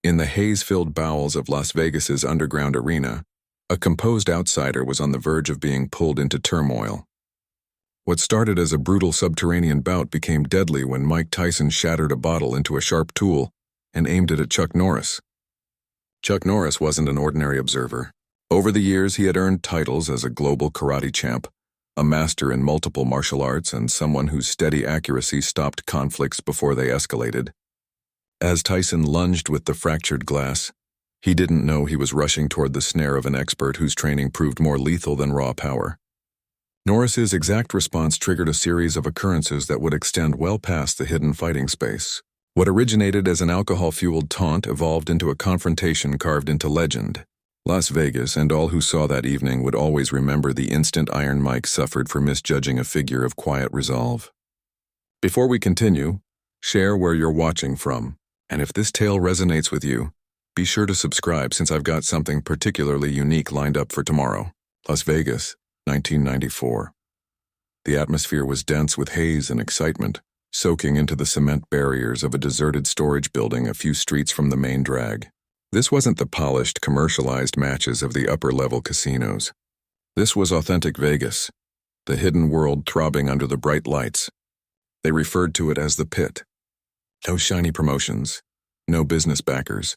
In the haze-filled bowels of Las Vegas's underground arena, a composed outsider was on the verge of being pulled into turmoil. What started as a brutal subterranean bout became deadly when Mike Tyson shattered a bottle into a sharp tool and aimed it at Chuck Norris. Chuck Norris wasn't an ordinary observer. Over the years, he had earned titles as a global karate champ, a master in multiple martial arts, and someone whose steady accuracy stopped conflicts before they escalated. As Tyson lunged with the fractured glass, he didn't know he was rushing toward the snare of an expert whose training proved more lethal than raw power. Norris's exact response triggered a series of occurrences that would extend well past the hidden fighting space. What originated as an alcohol-fueled taunt evolved into a confrontation carved into legend. Las Vegas and all who saw that evening would always remember the instant Iron Mike suffered for misjudging a figure of quiet resolve. Before we continue, share where you're watching from, and if this tale resonates with you, be sure to subscribe since I've got something particularly unique lined up for tomorrow. Las Vegas, 1994. The atmosphere was dense with haze and excitement, soaking into the cement barriers of a deserted storage building a few streets from the main drag. This wasn't the polished, commercialized matches of the upper-level casinos. This was authentic Vegas, the hidden world throbbing under the bright lights. They referred to it as the pit. No shiny promotions, no business backers,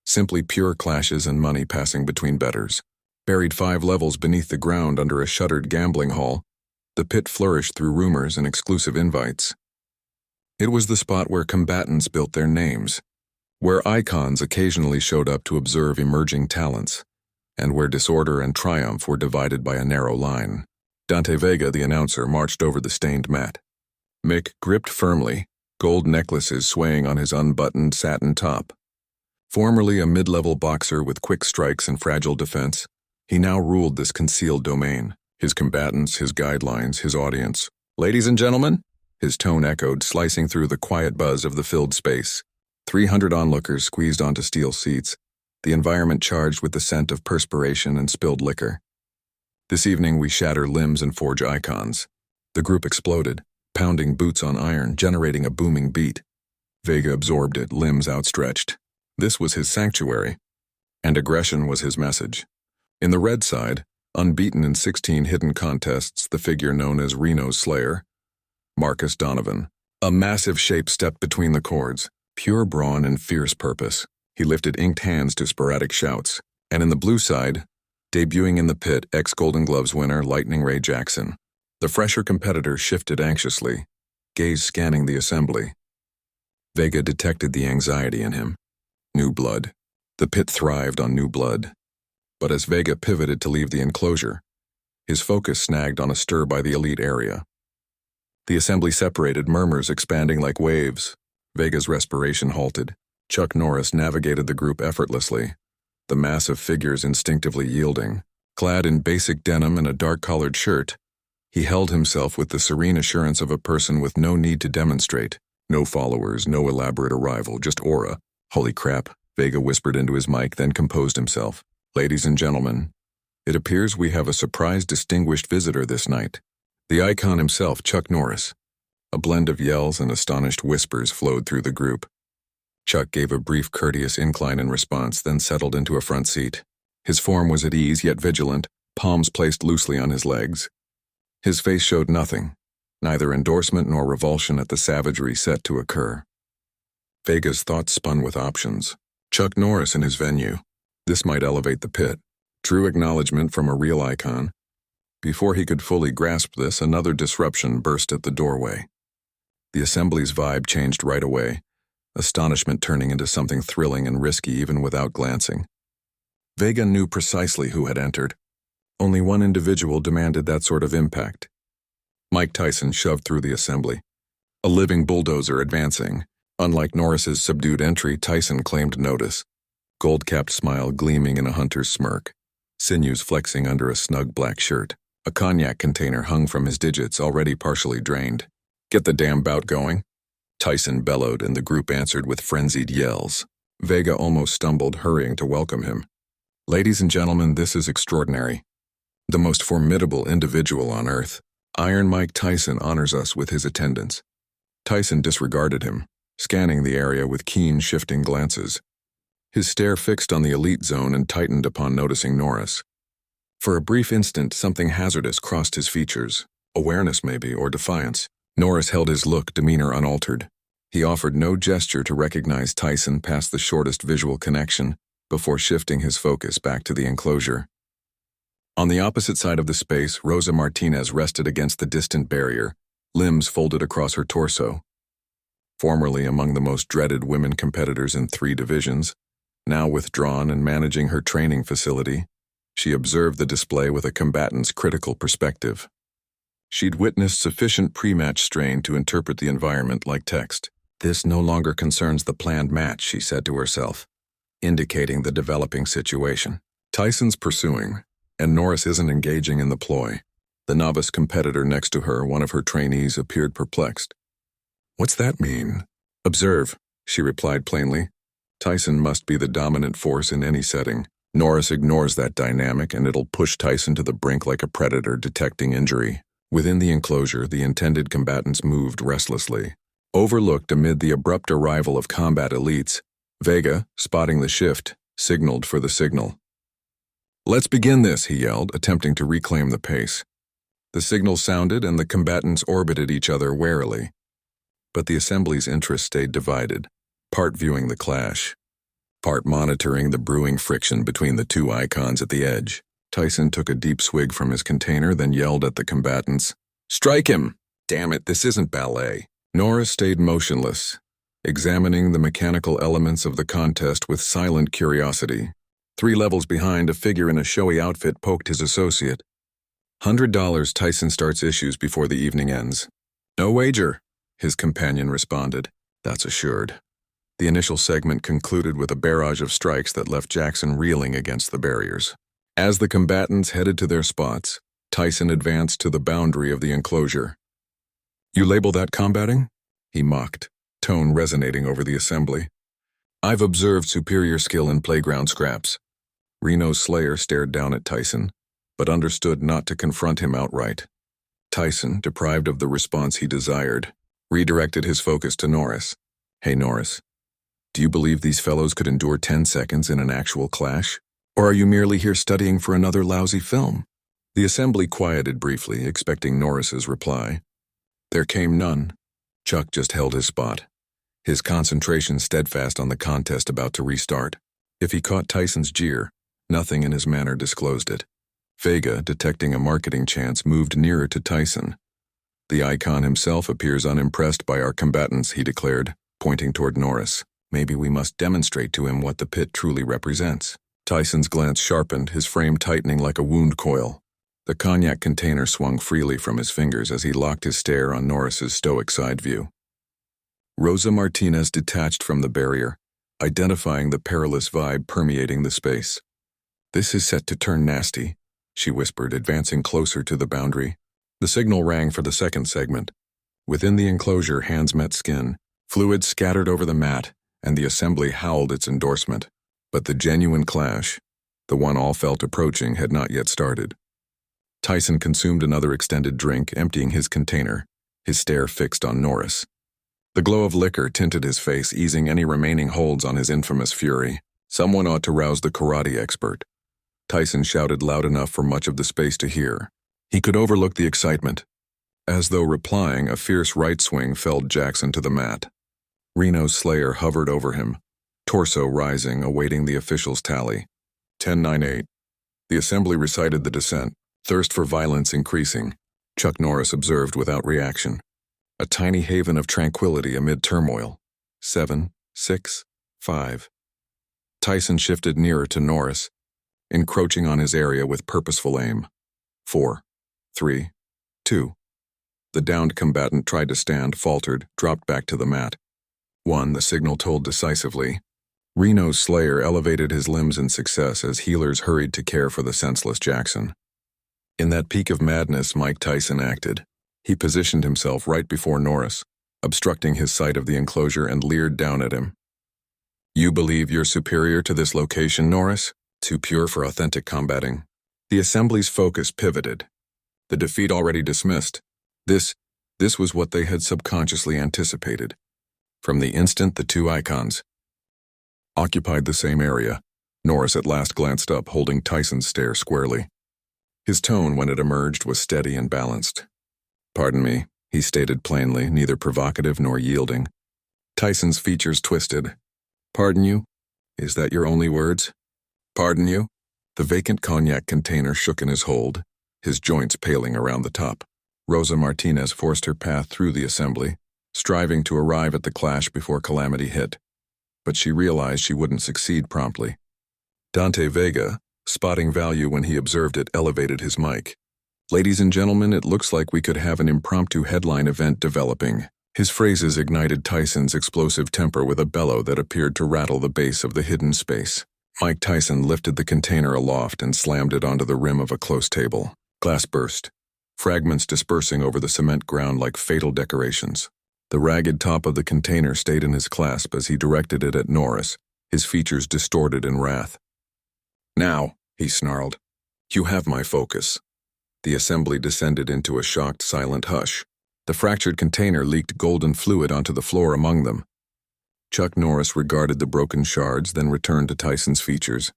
simply pure clashes and money passing between bettors. Buried 5 levels beneath the ground under a shuttered gambling hall, the pit flourished through rumors and exclusive invites. It was the spot where combatants built their names, where icons occasionally showed up to observe emerging talents, and where disorder and triumph were divided by a narrow line. Dante Vega, the announcer, marched over the stained mat. Mick gripped firmly, gold necklaces swaying on his unbuttoned satin top. Formerly a mid-level boxer with quick strikes and fragile defense, he now ruled this concealed domain. His combatants, his guidelines, his audience. "Ladies and gentlemen," his tone echoed, slicing through the quiet buzz of the filled space. 300 onlookers squeezed onto steel seats, the environment charged with the scent of perspiration and spilled liquor. "This evening we shatter limbs and forge icons." The group exploded, pounding boots on iron, generating a booming beat. Vega absorbed it, limbs outstretched. This was his sanctuary, and aggression was his message. In the red side, unbeaten in 16 hidden contests, the figure known as Reno's Slayer, Marcus Donovan. A massive shape stepped between the cords, pure brawn and fierce purpose. He lifted inked hands to sporadic shouts. And in the blue side, debuting in the pit, ex-Golden Gloves winner Lightning Ray Jackson. The fresher competitor shifted anxiously, gaze scanning the assembly. Vega detected the anxiety in him. New blood. The pit thrived on new blood. But as Vega pivoted to leave the enclosure, his focus snagged on a stir by the elite area. The assembly separated, murmurs expanding like waves. Vega's respiration halted. Chuck Norris navigated the group effortlessly, the massive figures instinctively yielding. Clad in basic denim and a dark-collared shirt, he held himself with the serene assurance of a person with no need to demonstrate. No followers, no elaborate arrival, just aura. "Holy crap," Vega whispered into his mic, then composed himself. "Ladies and gentlemen, it appears we have a surprise distinguished visitor this night." The icon himself, Chuck Norris. A blend of yells and astonished whispers flowed through the group. Chuck gave a brief courteous incline in response, then settled into a front seat. His form was at ease yet vigilant, palms placed loosely on his legs. His face showed nothing, neither endorsement nor revulsion at the savagery set to occur. Vega's thoughts spun with options. Chuck Norris in his venue. This might elevate the pit. True acknowledgement from a real icon. Before he could fully grasp this, another disruption burst at the doorway. The assembly's vibe changed right away, astonishment turning into something thrilling and risky even without glancing. Vega knew precisely who had entered. Only one individual demanded that sort of impact. Mike Tyson shoved through the assembly, a living bulldozer advancing. Unlike Norris's subdued entry, Tyson claimed notice. Gold-capped smile gleaming in a hunter's smirk, sinews flexing under a snug black shirt. A cognac container hung from his digits, already partially drained. "Get the damn bout going," Tyson bellowed, and the group answered with frenzied yells. Vega almost stumbled, hurrying to welcome him. "Ladies and gentlemen, this is extraordinary. The most formidable individual on Earth. Iron Mike Tyson honors us with his attendance." Tyson disregarded him, scanning the area with keen, shifting glances. his stare fixed on the elite zone and tightened upon noticing Norris. For a brief instant, something hazardous crossed his features. Awareness, maybe, or defiance. Norris held his look, demeanor unaltered. He offered no gesture to recognize Tyson past the shortest visual connection before shifting his focus back to the enclosure. On the opposite side of the space, Rosa Martinez rested against the distant barrier, limbs folded across her torso. Formerly among the most dreaded women competitors in 3 divisions, now withdrawn and managing her training facility, she observed the display with a combatant's critical perspective. She'd witnessed sufficient pre-match strain to interpret the environment like text. This no longer concerns the planned match, she said to herself, indicating the developing situation. Tyson's pursuing, and Norris isn't engaging in the ploy. The novice competitor next to her, one of her trainees, appeared perplexed. What's that mean? Observe, she replied plainly. Tyson must be the dominant force in any setting. Norris ignores that dynamic and it'll push Tyson to the brink like a predator detecting injury. Within the enclosure, the intended combatants moved restlessly. Overlooked amid the abrupt arrival of combat elites, Vega, spotting the shift, signaled for the signal. Let's begin this, he yelled, attempting to reclaim the pace. The signal sounded and the combatants orbited each other warily. But the assembly's interest stayed divided, part viewing the clash, part monitoring the brewing friction between the 2 icons at the edge. Tyson took a deep swig from his container, then yelled at the combatants, "Strike him! Damn it, this isn't ballet." Norris stayed motionless, examining the mechanical elements of the contest with silent curiosity. 3 levels behind, a figure in a showy outfit poked his associate. $100, Tyson starts issues before the evening ends. No wager, his companion responded. That's assured. The initial segment concluded with a barrage of strikes that left Jackson reeling against the barriers. As the combatants headed to their spots, Tyson advanced to the boundary of the enclosure. You label that combating? He mocked, tone resonating over the assembly. I've observed superior skill in playground scraps. Reno's slayer stared down at Tyson, but understood not to confront him outright. Tyson, deprived of the response he desired, redirected his focus to Norris. Hey Norris, do you believe these fellows could endure 10 seconds in an actual clash? Or are you merely here studying for another lousy film? The assembly quieted briefly, expecting Norris's reply. There came none. Chuck just held his spot, his concentration steadfast on the contest about to restart. If he caught Tyson's jeer, nothing in his manner disclosed it. Vega, detecting a marketing chance, moved nearer to Tyson. The icon himself appears unimpressed by our combatants, he declared, pointing toward Norris. Maybe we must demonstrate to him what the pit truly represents. Tyson's glance sharpened, his frame tightening like a wound coil. The cognac container swung freely from his fingers as he locked his stare on Norris's stoic side view. Rosa Martinez detached from the barrier, identifying the perilous vibe permeating the space. This is set to turn nasty, she whispered, advancing closer to the boundary. The signal rang for the second segment. Within the enclosure, hands met skin, fluid scattered over the mat, and the assembly howled its endorsement. But the genuine clash, the one all felt approaching, had not yet started. Tyson consumed another extended drink, emptying his container, his stare fixed on Norris. The glow of liquor tinted his face, easing any remaining holds on his infamous fury. Someone ought to rouse the karate expert. Tyson shouted loud enough for much of the space to hear. He could overlook the excitement. As though replying, a fierce right swing felled Jackson to the mat. Reno's slayer hovered over him, torso rising, awaiting the official's tally. 10-9-8. The assembly recited the dissent, thirst for violence increasing. Chuck Norris observed without reaction. A tiny haven of tranquility amid turmoil. 7, 6, 5. Tyson shifted nearer to Norris, encroaching on his area with purposeful aim. 4, 3, 2. The downed combatant tried to stand, faltered, dropped back to the mat. 1, the signal told decisively. Reno's slayer elevated his limbs in success as healers hurried to care for the senseless Jackson. In that peak of madness, Mike Tyson acted. He positioned himself right before Norris, obstructing his sight of the enclosure, and leered down at him. You believe you're superior to this location, Norris? Too pure for authentic combating. The assembly's focus pivoted. The defeat already dismissed. This was what they had subconsciously anticipated. From the instant the 2 icons, occupied the same area. Norris at last glanced up, holding Tyson's stare squarely. His tone, when it emerged, was steady and balanced. "Pardon me," he stated plainly, neither provocative nor yielding. Tyson's features twisted. "Pardon you? Is that your only words? Pardon you?" The vacant cognac container shook in his hold, his joints paling around the top. Rosa Martinez forced her path through the assembly, striving to arrive at the clash before calamity hit. But she realized she wouldn't succeed promptly. Dante Vega, spotting value when he observed it, elevated his mic. "Ladies and gentlemen, it looks like we could have an impromptu headline event developing." His phrases ignited Tyson's explosive temper with a bellow that appeared to rattle the base of the hidden space. Mike Tyson lifted the container aloft and slammed it onto the rim of a close table. Glass burst, fragments dispersing over the cement ground like fatal decorations. The ragged top of the container stayed in his clasp as he directed it at Norris, his features distorted in wrath. "Now," he snarled, "you have my focus." The assembly descended into a shocked, silent hush. The fractured container leaked golden fluid onto the floor among them. Chuck Norris regarded the broken shards, then returned to Tyson's features.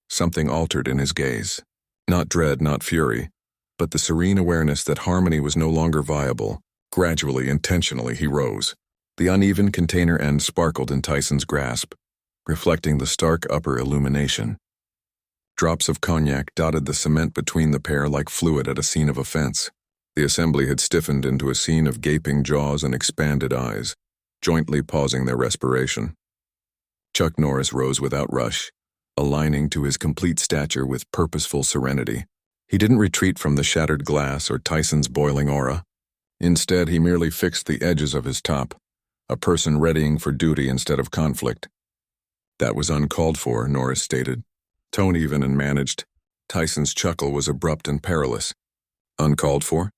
Something altered in his gaze. Not dread, not fury, but the serene awareness that harmony was no longer viable. Gradually, intentionally, he rose. The uneven container end sparkled in Tyson's grasp, reflecting the stark upper illumination. Drops of cognac dotted the cement between the pair like fluid at a scene of offense. The assembly had stiffened into a scene of gaping jaws and expanded eyes, jointly pausing their respiration. Chuck Norris rose without rush, aligning to his complete stature with purposeful serenity. He didn't retreat from the shattered glass or Tyson's boiling aura. Instead, he merely fixed the edges of his top, a person readying for duty instead of conflict. "That was uncalled for," Norris stated. Tone even and managed. Tyson's chuckle was abrupt and perilous. "Uncalled for?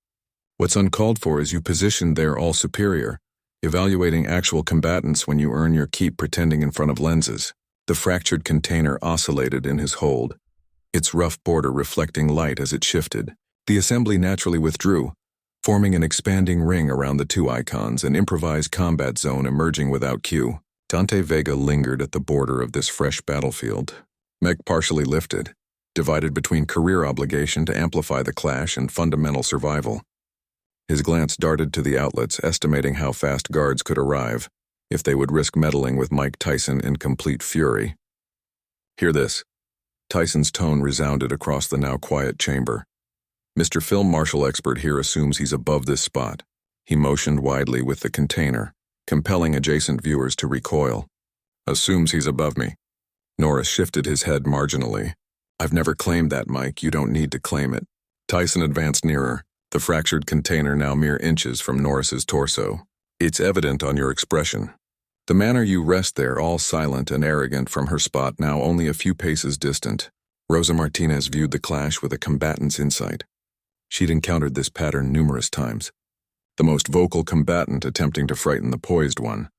What's uncalled for is you positioned there all superior, evaluating actual combatants when you earn your keep pretending in front of lenses." The fractured container oscillated in his hold, its rough border reflecting light as it shifted. The assembly naturally withdrew, forming an expanding ring around the two icons, an improvised combat zone emerging without cue. Dante Vega lingered at the border of this fresh battlefield, neck partially lifted, divided between career obligation to amplify the clash and fundamental survival. His glance darted to the outlets, estimating how fast guards could arrive, if they would risk meddling with Mike Tyson in complete fury. "Hear this." Tyson's tone resounded across the now quiet chamber. "Mr. Film Marshal expert here assumes he's above this spot." He motioned widely with the container, compelling adjacent viewers to recoil. "Assumes he's above me." Norris shifted his head marginally. "I've never claimed that, Mike. You don't need to claim it." Tyson advanced nearer, the fractured container now mere inches from Norris's torso. "It's evident on your expression. The manner you rest there, all silent and arrogant from her spot now only a few paces distant." Rosa Martinez viewed the clash with a combatant's insight. She'd encountered this pattern numerous times. The most vocal combatant attempting to frighten the poised one,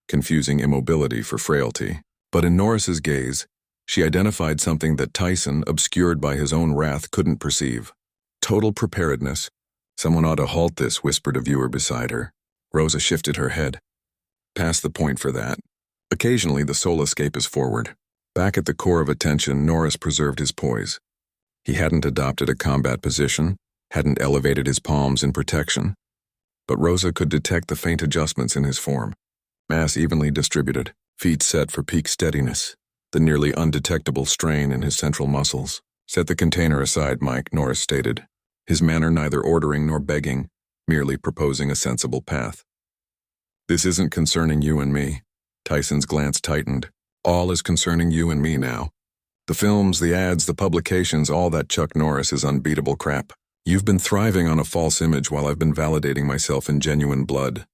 confusing immobility for frailty. But in Norris's gaze, she identified something that Tyson, obscured by his own wrath, couldn't perceive. Total preparedness. "Someone ought to halt this," whispered a viewer beside her. Rosa shifted her head. "Past the point for that. Occasionally the sole escape is forward." Back at the core of attention, Norris preserved his poise. He hadn't adopted a combat position, hadn't elevated his palms in protection. But Rosa could detect the faint adjustments in his form. Mass evenly distributed, feet set for peak steadiness, the nearly undetectable strain in his central muscles. "Set the container aside, Mike," Norris stated, his manner neither ordering nor begging, merely proposing a sensible path. "This isn't concerning you and me." Tyson's glance tightened. "All is concerning you and me now. The films, the ads, the publications, all that Chuck Norris is unbeatable crap. You've been thriving on a false image while I've been validating myself in genuine blood."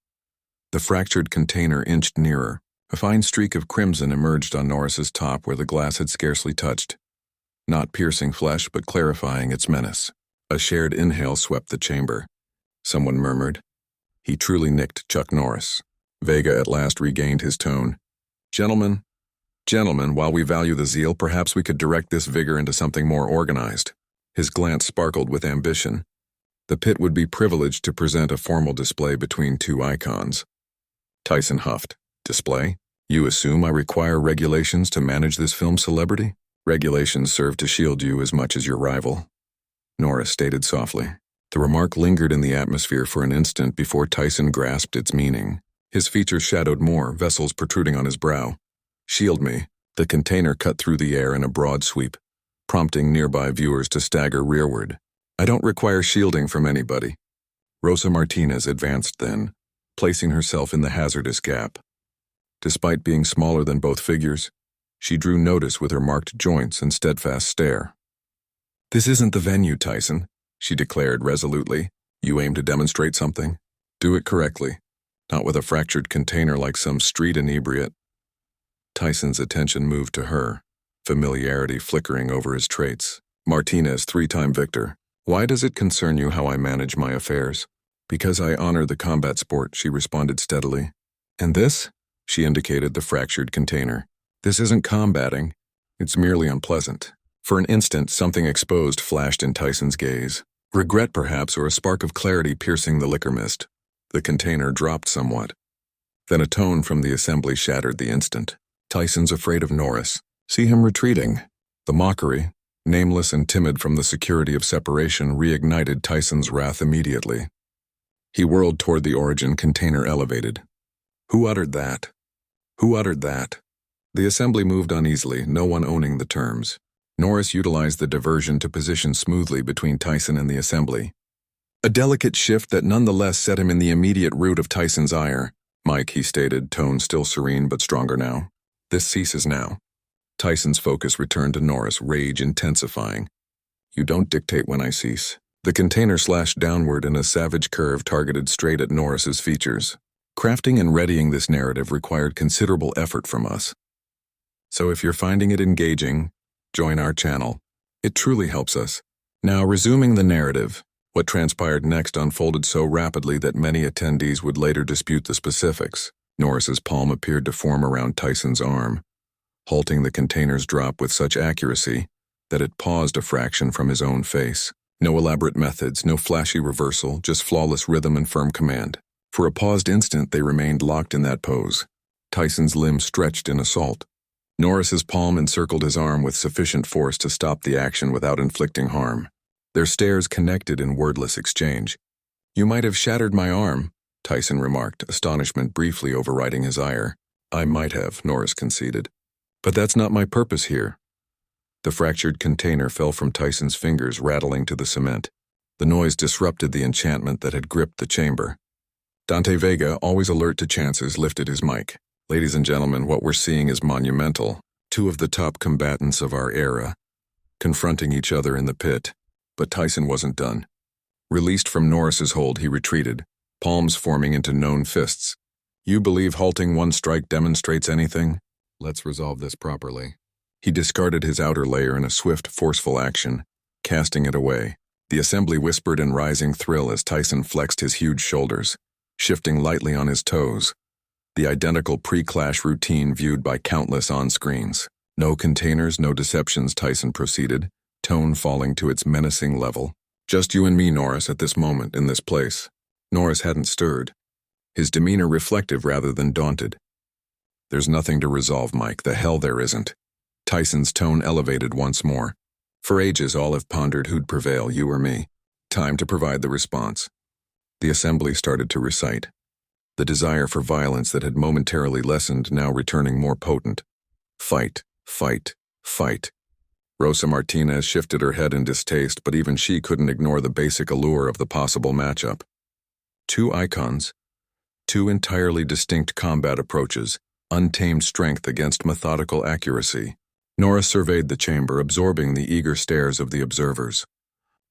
The fractured container inched nearer. A fine streak of crimson emerged on Norris's top where the glass had scarcely touched, not piercing flesh but clarifying its menace. A shared inhale swept the chamber. Someone murmured, "He truly nicked Chuck Norris." Vega at last regained his tone. Gentlemen, while we value the zeal, perhaps we could direct this vigor into something more organized." His glance sparkled with ambition. The pit would be privileged to present a formal display between two icons. Tyson huffed. "Display? You assume I require regulations to manage this film celebrity? Regulations serve to shield you as much as your rival, Norris stated softly. The remark lingered in the atmosphere for an instant before Tyson grasped its meaning. His features shadowed more, vessels protruding on his brow. Shield me. The container cut through the air in a broad sweep, prompting nearby viewers to stagger rearward. I don't require shielding from anybody. Rosa Martinez advanced then, placing herself in the hazardous gap. Despite being smaller than both figures, she drew notice with her marked joints and steadfast stare. This isn't the venue, Tyson, she declared resolutely. You aim to demonstrate something? Do it correctly, not with a fractured container like some street inebriate. Tyson's attention moved to her, familiarity flickering over his traits. Martinez, 3-time victor. Why does it concern you how I manage my affairs? Because I honor the combat sport, she responded steadily. And this? She indicated the fractured container. This isn't combating. It's merely unpleasant. For an instant, something exposed flashed in Tyson's gaze. Regret, perhaps, or a spark of clarity piercing the liquor mist. The container dropped somewhat. Then a tone from the assembly shattered the instant. Tyson's afraid of Norris. See him retreating. The mockery, nameless and timid from the security of separation, reignited Tyson's wrath immediately. He whirled toward the origin container elevated. Who uttered that? Who uttered that? The assembly moved uneasily, no one owning the terms. Norris utilized the diversion to position smoothly between Tyson and the assembly. A delicate shift that nonetheless set him in the immediate root of Tyson's ire. Mike, he stated, tone still serene but stronger now. This ceases now. Tyson's focus returned to Norris, rage intensifying. You don't dictate when I cease. The container slashed downward in a savage curve targeted straight at Norris's features. Crafting and readying this narrative required considerable effort from us. So if you're finding it engaging, join our channel. It truly helps us. Now, resuming the narrative, what transpired next unfolded so rapidly that many attendees would later dispute the specifics. Norris's palm appeared to form around Tyson's arm, halting the container's drop with such accuracy that it paused a fraction from his own face. No elaborate methods, no flashy reversal, just flawless rhythm and firm command. For a paused instant, they remained locked in that pose. Tyson's limbs stretched in assault. Norris's palm encircled his arm with sufficient force to stop the action without inflicting harm. Their stares connected in wordless exchange. You might have shattered my arm, Tyson remarked, astonishment briefly overriding his ire. I might have, Norris conceded. But that's not my purpose here. The fractured container fell from Tyson's fingers, rattling to the cement. The noise disrupted the enchantment that had gripped the chamber. Dante Vega, always alert to chances, lifted his mic. Ladies and gentlemen, what we're seeing is monumental. Two of the top combatants of our era, confronting each other in the pit. But Tyson wasn't done. Released from Norris's hold, he retreated, palms forming into known fists. You believe halting one strike demonstrates anything? Let's resolve this properly. He discarded his outer layer in a swift, forceful action, casting it away. The assembly whispered in rising thrill as Tyson flexed his huge shoulders, shifting lightly on his toes. The identical pre-clash routine viewed by countless on-screens. No containers, no deceptions, Tyson proceeded, tone falling to its menacing level. Just you and me, Norris, at this moment, in this place. Norris hadn't stirred, his demeanor reflective rather than daunted. There's nothing to resolve, Mike, the hell there isn't. Tyson's tone elevated once more. For ages, all have pondered who'd prevail, you or me. Time to provide the response. The assembly started to recite. The desire for violence that had momentarily lessened now returning more potent. Fight, fight, fight. Rosa Martinez shifted her head in distaste, but even she couldn't ignore the basic allure of the possible matchup. Two icons, two entirely distinct combat approaches, untamed strength against methodical accuracy. Norris surveyed the chamber, absorbing the eager stares of the observers.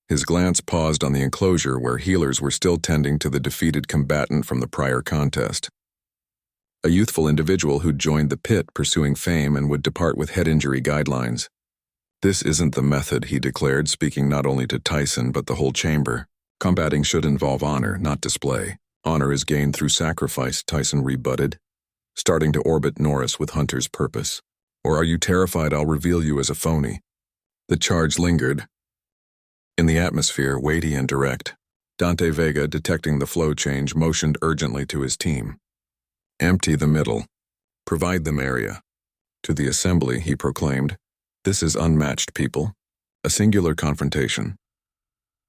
His glance paused on the enclosure where healers were still tending to the defeated combatant from the prior contest. A youthful individual who'd joined the pit pursuing fame and would depart with head injury guidelines. This isn't the method, he declared, speaking not only to Tyson but the whole chamber. Combating should involve honor, not display. Honor is gained through sacrifice, Tyson rebutted, starting to orbit Norris with Hunter's purpose. Or are you terrified I'll reveal you as a phony? The charge lingered. In the atmosphere, weighty and direct, Dante Vega, detecting the flow change, motioned urgently to his team. Empty the middle. Provide them area. To the assembly, he proclaimed, "This is unmatched, people. A singular confrontation."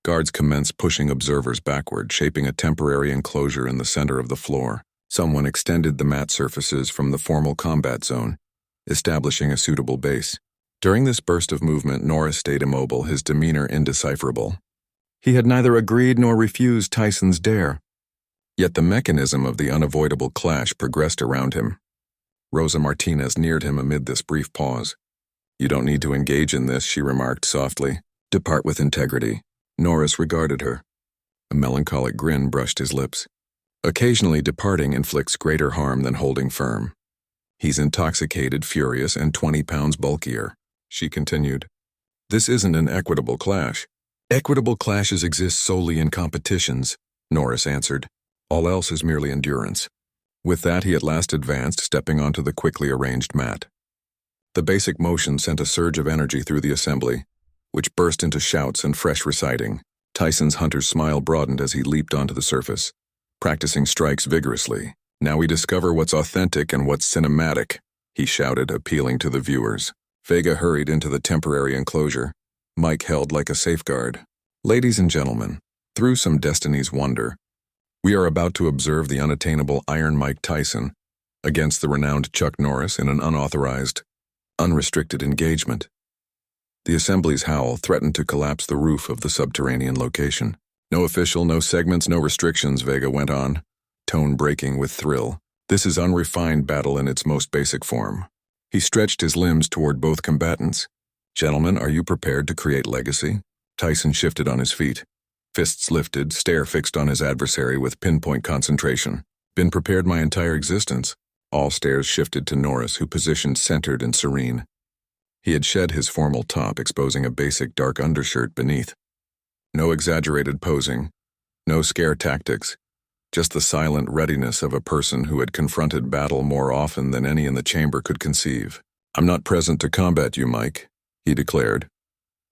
Guards commenced pushing observers backward, shaping a temporary enclosure in the center of the floor. Someone extended the mat surfaces from the formal combat zone, establishing a suitable base. During this burst of movement, Norris stayed immobile, his demeanor indecipherable. He had neither agreed nor refused Tyson's dare. Yet the mechanism of the unavoidable clash progressed around him. Rosa Martinez neared him amid this brief pause. "You don't need to engage in this," she remarked softly. "Depart with integrity." Norris regarded her. A melancholic grin brushed his lips. Occasionally departing inflicts greater harm than holding firm. He's intoxicated, furious, and 20 pounds bulkier, she continued. This isn't an equitable clash. Equitable clashes exist solely in competitions, Norris answered. All else is merely endurance. With that, he at last advanced, stepping onto the quickly arranged mat. The basic motion sent a surge of energy through the assembly, which burst into shouts and fresh reciting. Tyson's hunter's smile broadened as he leaped onto the surface, practicing strikes vigorously. "Now we discover what's authentic and what's cinematic," he shouted, appealing to the viewers. Vega hurried into the temporary enclosure, Mike held like a safeguard. "Ladies and gentlemen, through some destiny's wonder, we are about to observe the unattainable Iron Mike Tyson against the renowned Chuck Norris in an unauthorized, unrestricted engagement." The assembly's howl threatened to collapse the roof of the subterranean location. "No official, no segments, no restrictions," Vega went on, tone breaking with thrill. "This is unrefined battle in its most basic form." He stretched his limbs toward both combatants. "Gentlemen, are you prepared to create legacy?" Tyson shifted on his feet, fists lifted, stare fixed on his adversary with pinpoint concentration. "Been prepared my entire existence." All stares shifted to Norris, who positioned centered and serene. He had shed his formal top, exposing a basic dark undershirt beneath. No exaggerated posing, no scare tactics, just the silent readiness of a person who had confronted battle more often than any in the chamber could conceive. "I'm not present to combat you, Mike," he declared,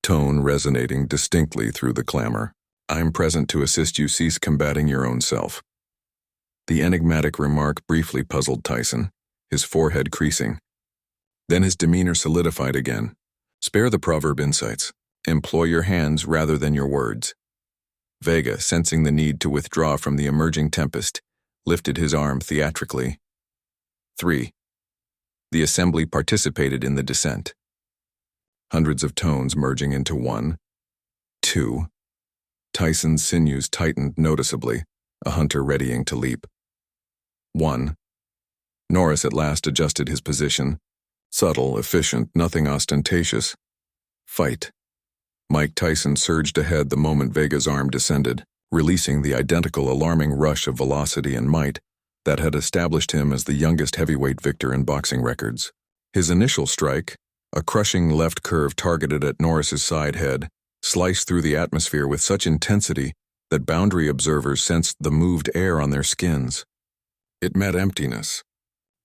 tone resonating distinctly through the clamor. "I'm present to assist you cease combating your own self." The enigmatic remark briefly puzzled Tyson, his forehead creasing. Then his demeanor solidified again. "Spare the proverb insights. Employ your hands rather than your words." Vega, sensing the need to withdraw from the emerging tempest, lifted his arm theatrically. 3. The assembly participated in the descent. Hundreds of tones merging into one. 2. Tyson's sinews tightened noticeably, a hunter readying to leap. 1. Norris at last adjusted his position. Subtle, efficient, nothing ostentatious. Fight. Mike Tyson surged ahead the moment Vega's arm descended, releasing the identical alarming rush of velocity and might that had established him as the youngest heavyweight victor in boxing records. His initial strike, a crushing left curve targeted at Norris's side head, sliced through the atmosphere with such intensity that boundary observers sensed the moved air on their skins. It met emptiness.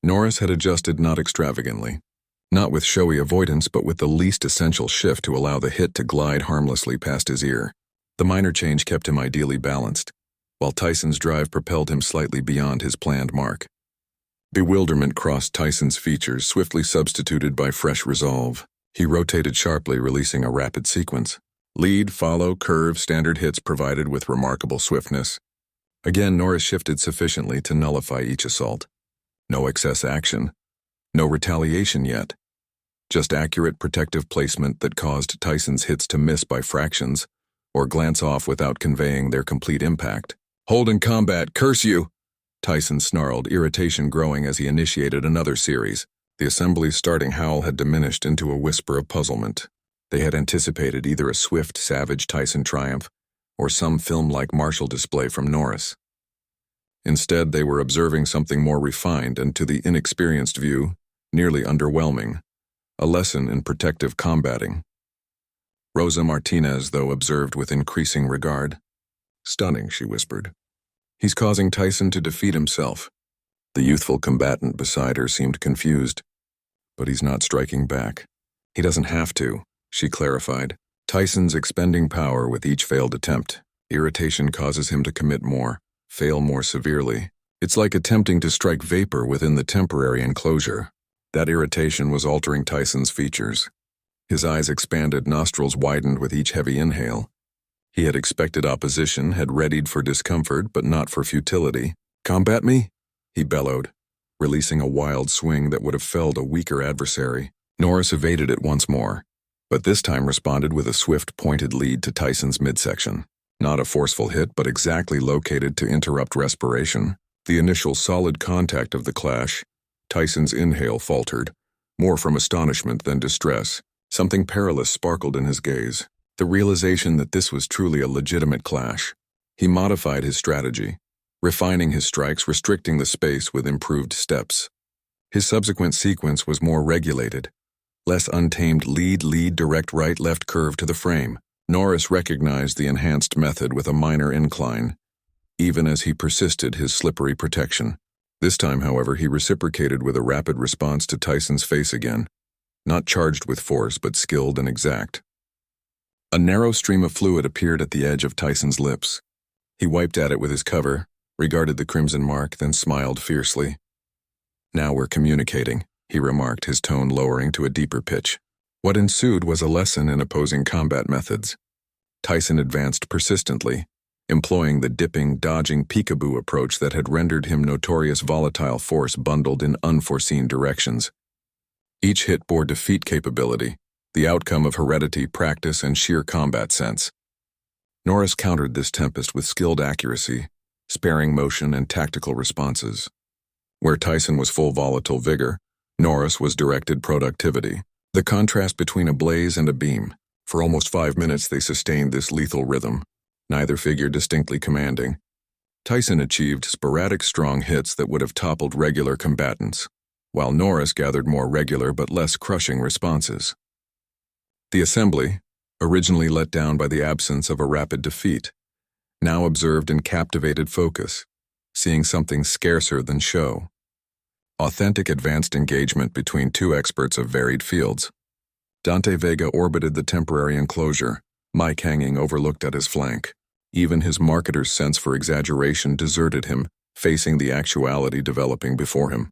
Norris had adjusted not extravagantly, not with showy avoidance, but with the least essential shift to allow the hit to glide harmlessly past his ear. The minor change kept him ideally balanced, while Tyson's drive propelled him slightly beyond his planned mark. Bewilderment crossed Tyson's features, swiftly substituted by fresh resolve. He rotated sharply, releasing a rapid sequence. Lead, follow, curve, standard hits provided with remarkable swiftness. Again, Norris shifted sufficiently to nullify each assault. No excess action. No retaliation yet. Just accurate protective placement that caused Tyson's hits to miss by fractions or glance off without conveying their complete impact. "Hold in combat, curse you!" Tyson snarled, irritation growing as he initiated another series. The assembly's starting howl had diminished into a whisper of puzzlement. They had anticipated either a swift, savage Tyson triumph or some film-like martial display from Norris. Instead, they were observing something more refined and, to the inexperienced view, nearly underwhelming. A lesson in protective combating. Rosa Martinez, though, observed with increasing regard. "Stunning," she whispered. "He's causing Tyson to defeat himself." The youthful combatant beside her seemed confused. "But he's not striking back. He doesn't have to," she clarified. "Tyson's expending power with each failed attempt. Irritation causes him to commit more, fail more severely. It's like attempting to strike vapor within the temporary enclosure. That irritation was altering Tyson's features. His eyes expanded, nostrils widened with each heavy inhale. He had expected opposition, had readied for discomfort, but not for futility. "Combat me?" he bellowed, releasing a wild swing that would have felled a weaker adversary. Norris evaded it once more, but this time responded with a swift, pointed lead to Tyson's midsection. Not a forceful hit, but exactly located to interrupt respiration. The initial solid contact of the clash, Tyson's inhale faltered, more from astonishment than distress. Something perilous sparkled in his gaze. The realization that this was truly a legitimate clash. He modified his strategy, refining his strikes, restricting the space with improved steps. His subsequent sequence was more regulated, less untamed lead, direct right, left curve to the frame. Norris recognized the enhanced method with a minor incline, even as he persisted his slippery protection. This time, however, he reciprocated with a rapid response to Tyson's face again, not charged with force, but skilled and exact. A narrow stream of fluid appeared at the edge of Tyson's lips. He wiped at it with his cover, regarded the crimson mark, then smiled fiercely. "Now we're communicating," he remarked, his tone lowering to a deeper pitch. What ensued was a lesson in opposing combat methods. Tyson advanced persistently, employing the dipping, dodging peekaboo approach that had rendered him notorious volatile force bundled in unforeseen directions. Each hit bore defeat capability, the outcome of heredity, practice, and sheer combat sense. Norris countered this tempest with skilled accuracy, sparing motion and tactical responses. Where Tyson was full volatile vigor, Norris was directed productivity. The contrast between a blaze and a beam. For almost 5 minutes they sustained this lethal rhythm, neither figure distinctly commanding. Tyson achieved sporadic strong hits that would have toppled regular combatants, while Norris gathered more regular but less crushing responses. The assembly, originally let down by the absence of a rapid defeat, now observed in captivated focus, seeing something scarcer than show. Authentic advanced engagement between two experts of varied fields. Dante Vega orbited the temporary enclosure, Mike hanging overlooked at his flank. Even his marketer's sense for exaggeration deserted him, facing the actuality developing before him.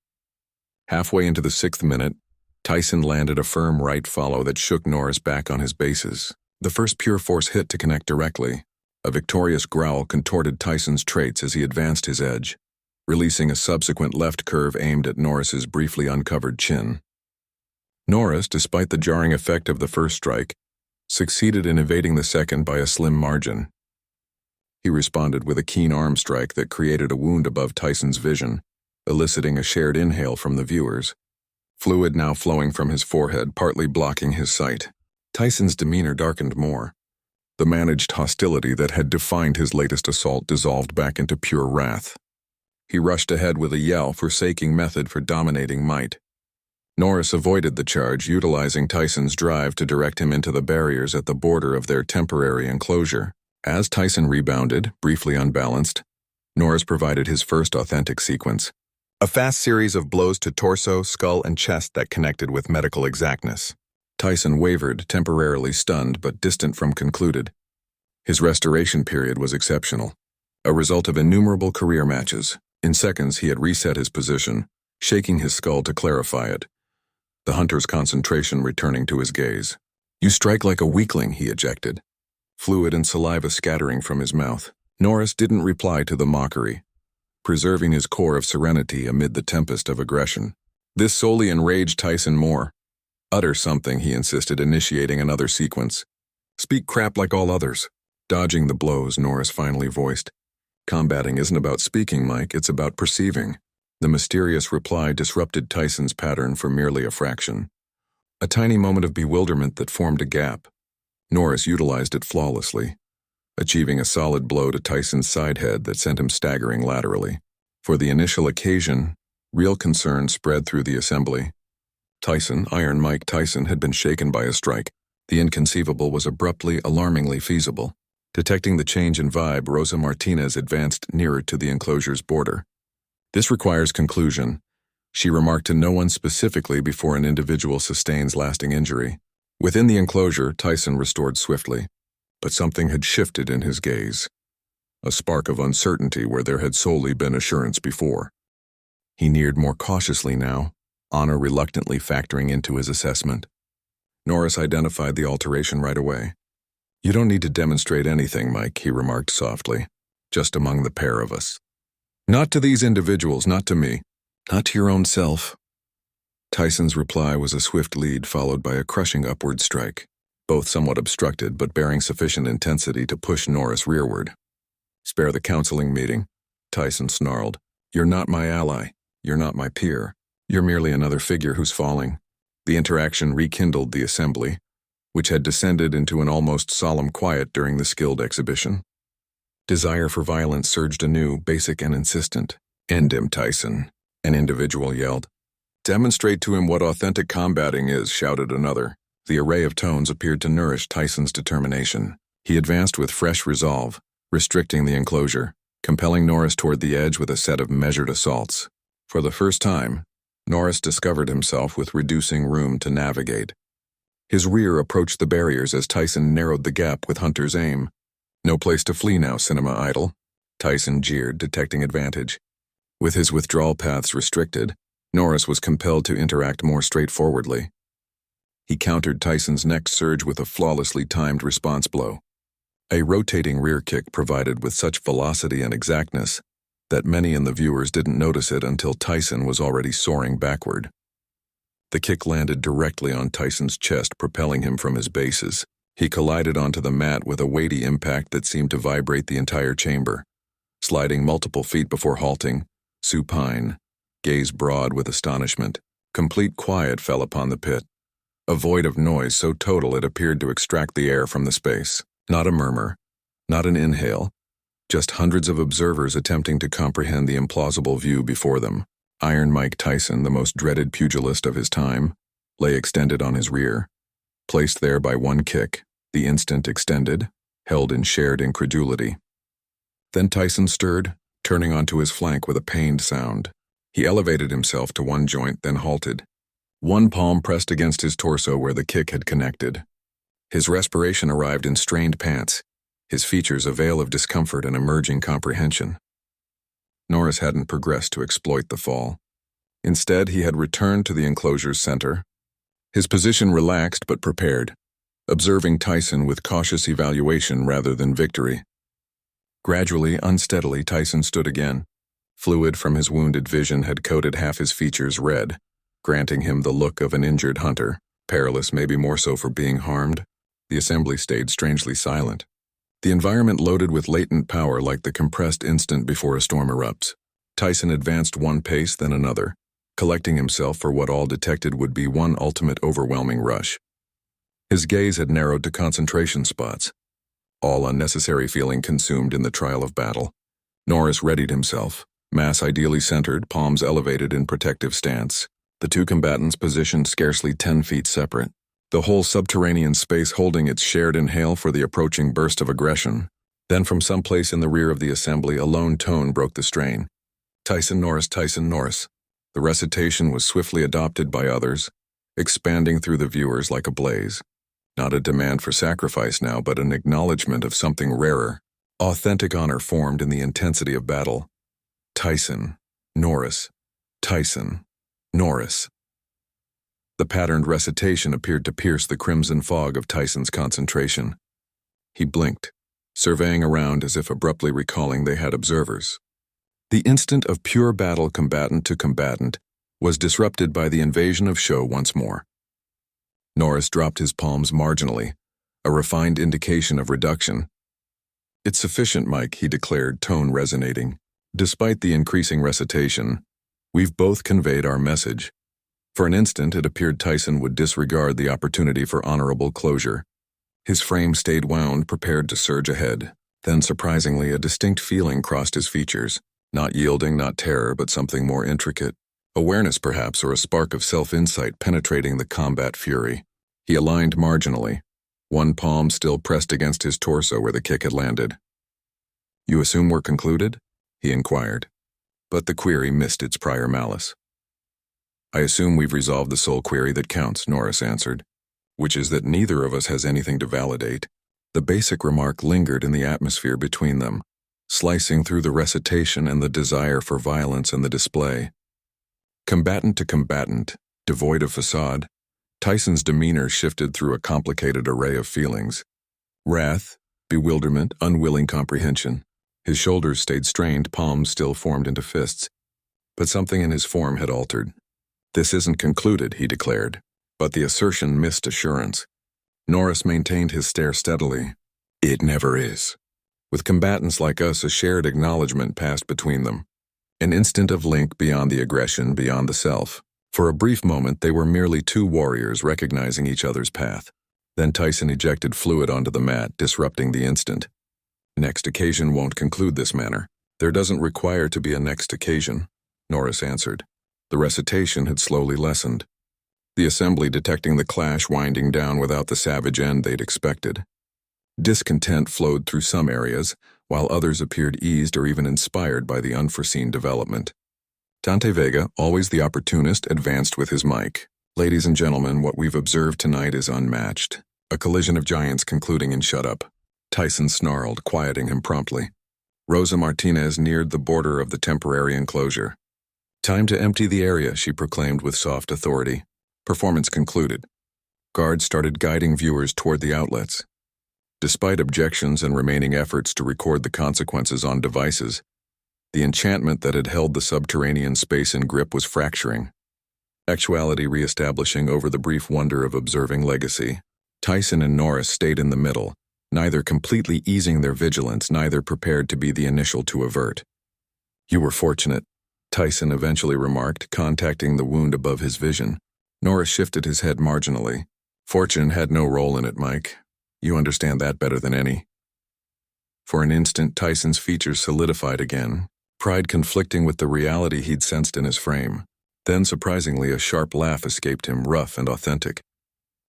Halfway into the 6th minute, Tyson landed a firm right follow that shook Norris back on his bases. The first pure force hit to connect directly. A victorious growl contorted Tyson's traits as he advanced his edge, releasing a subsequent left curve aimed at Norris's briefly uncovered chin. Norris, despite the jarring effect of the first strike, succeeded in evading the second by a slim margin. He responded with a keen arm strike that created a wound above Tyson's vision, eliciting a shared inhale from the viewers, fluid now flowing from his forehead, partly blocking his sight. Tyson's demeanor darkened more. The managed hostility that had defined his latest assault dissolved back into pure wrath. He rushed ahead with a yell, forsaking method for dominating might. Norris avoided the charge, utilizing Tyson's drive to direct him into the barriers at the border of their temporary enclosure. As Tyson rebounded, briefly unbalanced, Norris provided his first authentic sequence. A fast series of blows to torso, skull, and chest that connected with medical exactness. Tyson wavered, temporarily stunned but distant from concluded. His restoration period was exceptional, a result of innumerable career matches. In seconds he had reset his position, shaking his skull to clarify it, the hunter's concentration returning to his gaze. "You strike like a weakling," he ejected, fluid and saliva scattering from his mouth. Norris didn't reply to the mockery, preserving his core of serenity amid the tempest of aggression. This solely enraged Tyson more. "Utter something," he insisted, initiating another sequence. "Speak crap like all others." Dodging the blows, Norris finally voiced, "Combating isn't about speaking, Mike, it's about perceiving." The mysterious reply disrupted Tyson's pattern for merely a fraction. A tiny moment of bewilderment that formed a gap. Norris utilized it flawlessly, achieving a solid blow to Tyson's side head that sent him staggering laterally. For the initial occasion, real concern spread through the assembly. Tyson, Iron Mike Tyson, had been shaken by a strike. The inconceivable was abruptly, alarmingly feasible. Detecting the change in vibe, Rosa Martinez advanced nearer to the enclosure's border. "This requires conclusion," she remarked to no one specifically before an individual sustains lasting injury. Within the enclosure, Tyson restored swiftly, but something had shifted in his gaze. a spark of uncertainty where there had solely been assurance before. He neared more cautiously now, honor reluctantly factoring into his assessment. Norris identified the alteration right away. "You don't need to demonstrate anything, Mike," he remarked softly. "Just among the pair of us. Not to these individuals, not to me. Not to your own self." Tyson's reply was a swift lead followed by a crushing upward strike, both somewhat obstructed but bearing sufficient intensity to push Norris rearward. "Spare the counseling meeting," Tyson snarled. "You're not my ally. You're not my peer. You're merely another figure who's falling." The interaction rekindled the assembly, which had descended into an almost solemn quiet during the skilled exhibition. Desire for violence surged anew, basic and insistent. "End him, Tyson," an individual yelled. "Demonstrate to him what authentic combating is," shouted another. The array of tones appeared to nourish Tyson's determination. He advanced with fresh resolve, restricting the enclosure, compelling Norris toward the edge with a set of measured assaults. For the first time, Norris discovered himself with reducing room to navigate. His rear approached the barriers as Tyson narrowed the gap with Hunter's aim. "No place to flee now, cinema idol," Tyson jeered, detecting advantage. With his withdrawal paths restricted, Norris was compelled to interact more straightforwardly. He countered Tyson's next surge with a flawlessly timed response blow. A rotating rear kick provided with such velocity and exactness that many in the viewers didn't notice it until Tyson was already soaring backward. The kick landed directly on Tyson's chest, propelling him from his bases. He collided onto the mat with a weighty impact that seemed to vibrate the entire chamber. Sliding multiple feet before halting, supine, gaze broad with astonishment, complete quiet fell upon the pit. A void of noise so total it appeared to extract the air from the space. Not a murmur, not an inhale, just hundreds of observers attempting to comprehend the implausible view before them. Iron Mike Tyson, the most dreaded pugilist of his time, lay extended on his rear, placed there by one kick, the instant extended, held in shared incredulity. Then Tyson stirred, turning onto his flank with a pained sound. He elevated himself to one joint, then halted. One palm pressed against his torso where the kick had connected. His respiration arrived in strained pants, his features a veil of discomfort and emerging comprehension. Norris hadn't progressed to exploit the fall. Instead, he had returned to the enclosure's center, his position relaxed but prepared, observing Tyson with cautious evaluation rather than victory. Gradually, unsteadily, Tyson stood again. Fluid from his wounded vision had coated half his features red, granting him the look of an injured hunter, perilous maybe more so for being harmed. The assembly stayed strangely silent. The environment loaded with latent power like the compressed instant before a storm erupts. Tyson advanced one pace, then another, collecting himself for what all detected would be one ultimate overwhelming rush. His gaze had narrowed to concentration spots, all unnecessary feeling consumed in the trial of battle. Norris readied himself, mass ideally centered, palms elevated in protective stance. The two combatants positioned scarcely 10 feet separate, the whole subterranean space holding its shared inhale for the approaching burst of aggression. Then from someplace in the rear of the assembly, a lone tone broke the strain. "Tyson Norris, Tyson Norris." The recitation was swiftly adopted by others, expanding through the viewers like a blaze. Not a demand for sacrifice now, but an acknowledgement of something rarer. Authentic honor formed in the intensity of battle. Tyson, Norris, Tyson, Norris. The patterned recitation appeared to pierce the crimson fog of Tyson's concentration. He blinked, surveying around as if abruptly recalling they had observers. The instant of pure battle combatant to combatant was disrupted by the invasion of show once more. Norris dropped his palms marginally, a refined indication of reduction. "It's sufficient, Mike," he declared, tone resonating. "Despite the increasing recitation, we've both conveyed our message." For an instant, it appeared Tyson would disregard the opportunity for honorable closure. His frame stayed wound, prepared to surge ahead. Then, surprisingly, a distinct feeling crossed his features. Not yielding, not terror, but something more intricate. Awareness, perhaps, or a spark of self-insight penetrating the combat fury. He aligned marginally, one palm still pressed against his torso where the kick had landed. "You assume we're concluded?" he inquired. But the query missed its prior malice. "I assume we've resolved the sole query that counts," Norris answered, "which is that neither of us has anything to validate." The basic remark lingered in the atmosphere between them, slicing through the recitation and the desire for violence in the display. Combatant to combatant, devoid of facade, Tyson's demeanor shifted through a complicated array of feelings. Wrath, bewilderment, unwilling comprehension. His shoulders stayed strained, palms still formed into fists. But something in his form had altered. "This isn't concluded," he declared, but the assertion missed assurance. Norris maintained his stare steadily. "It never is." With combatants like us, a shared acknowledgement passed between them. An instant of link beyond the aggression, beyond the self. For a brief moment, they were merely two warriors recognizing each other's path. Then Tyson ejected fluid onto the mat, disrupting the instant. "Next occasion won't conclude this manner. There doesn't require to be a next occasion," Norris answered. The recitation had slowly lessened, the assembly detecting the clash winding down without the savage end they'd expected. Discontent flowed through some areas, while others appeared eased or even inspired by the unforeseen development. Dante Vega, always the opportunist, advanced with his mic. "Ladies and gentlemen, what we've observed tonight is unmatched. A collision of giants concluding in shut up." Tyson snarled, quieting him promptly. Rosa Martinez neared the border of the temporary enclosure. "Time to empty the area," she proclaimed with soft authority. Performance concluded. Guards started guiding viewers toward the outlets. Despite objections and remaining efforts to record the consequences on devices, the enchantment that had held the subterranean space in grip was fracturing. Actuality reestablishing over the brief wonder of observing legacy. Tyson and Norris stayed in the middle, neither completely easing their vigilance, neither prepared to be the initial to avert. "You were fortunate," Tyson eventually remarked, contacting the wound above his vision. Norris shifted his head marginally. "Fortune had no role in it, Mike. You understand that better than any." For an instant, Tyson's features solidified again, pride conflicting with the reality he'd sensed in his frame. Then, surprisingly, a sharp laugh escaped him, rough and authentic.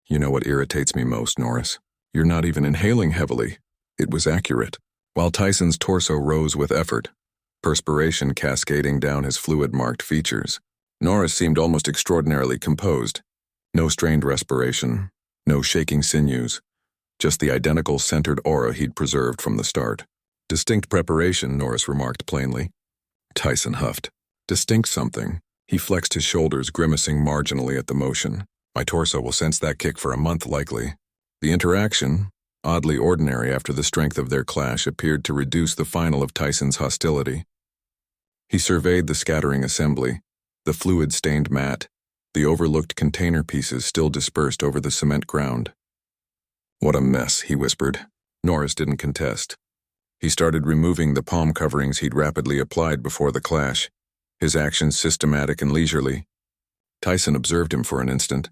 "You know what irritates me most, Norris? You're not even inhaling heavily." It was accurate. While Tyson's torso rose with effort, perspiration cascading down his fluid-marked features, Norris seemed almost extraordinarily composed. No strained respiration, no shaking sinews, just the identical centered aura he'd preserved from the start. "Distinct preparation," Norris remarked plainly. Tyson huffed. "Distinct something." He flexed his shoulders, grimacing marginally at the motion. "My torso will sense that kick for a month, likely." The interaction, oddly ordinary after the strength of their clash, appeared to reduce the final of Tyson's hostility. He surveyed the scattering assembly, the fluid-stained mat, the overlooked container pieces still dispersed over the cement ground. "What a mess," he whispered. Norris didn't contest. He started removing the palm coverings he'd rapidly applied before the clash, his actions systematic and leisurely. Tyson observed him for an instant,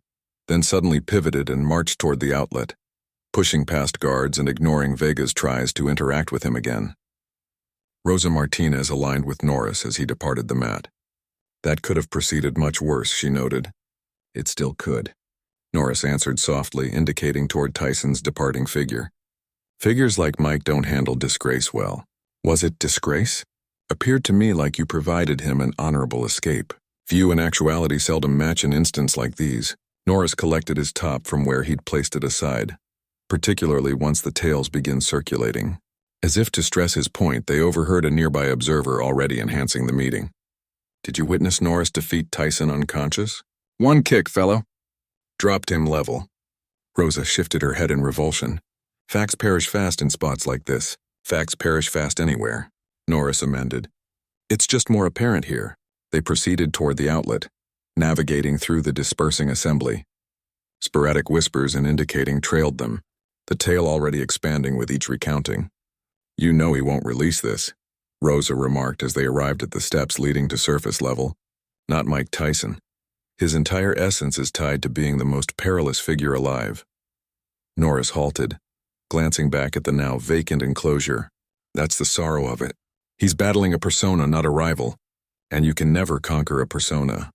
then suddenly pivoted and marched toward the outlet, pushing past guards and ignoring Vega's tries to interact with him again. Rosa Martinez aligned with Norris as he departed the mat. "That could have proceeded much worse," she noted. "It still could," Norris answered softly, indicating toward Tyson's departing figure. "Figures like Mike don't handle disgrace well." "Was it disgrace? Appeared to me like you provided him an honorable escape. View and actuality seldom match in instances like these." Norris collected his top from where he'd placed it aside, particularly once the tales began circulating. As if to stress his point, they overheard a nearby observer already enhancing the meeting. "Did you witness Norris defeat Tyson unconscious?" "One kick, fellow." "Dropped him level." Rosa shifted her head in revulsion. "Facts perish fast in spots like this. Facts perish fast anywhere," Norris amended. "It's just more apparent here." They proceeded toward the outlet, navigating through the dispersing assembly. Sporadic whispers and indicating trailed them, the tale already expanding with each recounting. "You know he won't release this," Rosa remarked as they arrived at the steps leading to surface level. "Not Mike Tyson. His entire essence is tied to being the most perilous figure alive." Norris halted, glancing back at the now vacant enclosure. "That's the sorrow of it. He's battling a persona, not a rival, and you can never conquer a persona."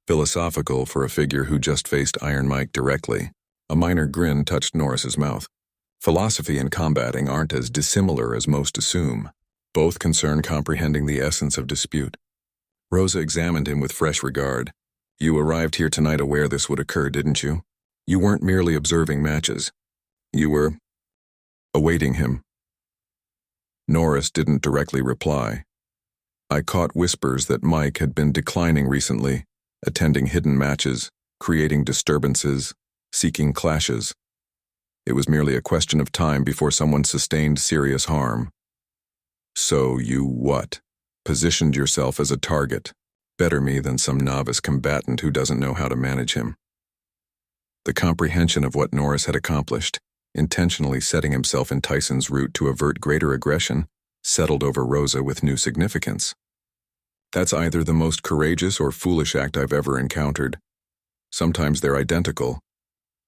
Philosophical for a figure who just faced Iron Mike directly, a minor grin touched Norris's mouth. "Philosophy and combating aren't as dissimilar as most assume. Both concern comprehending the essence of dispute." Rosa examined him with fresh regard. "You arrived here tonight aware this would occur, didn't you? You weren't merely observing matches. You were awaiting him." Norris didn't directly reply. I caught whispers that Mike had been declining recently, attending hidden matches, creating disturbances, seeking clashes. It was merely a question of time before someone sustained serious harm. So you what? Positioned yourself as a target. Better me than some novice combatant who doesn't know how to manage him. The comprehension of what Norris had accomplished, intentionally setting himself in Tyson's route to avert greater aggression, settled over Rosa with new significance. That's either the most courageous or foolish act I've ever encountered. Sometimes they're identical.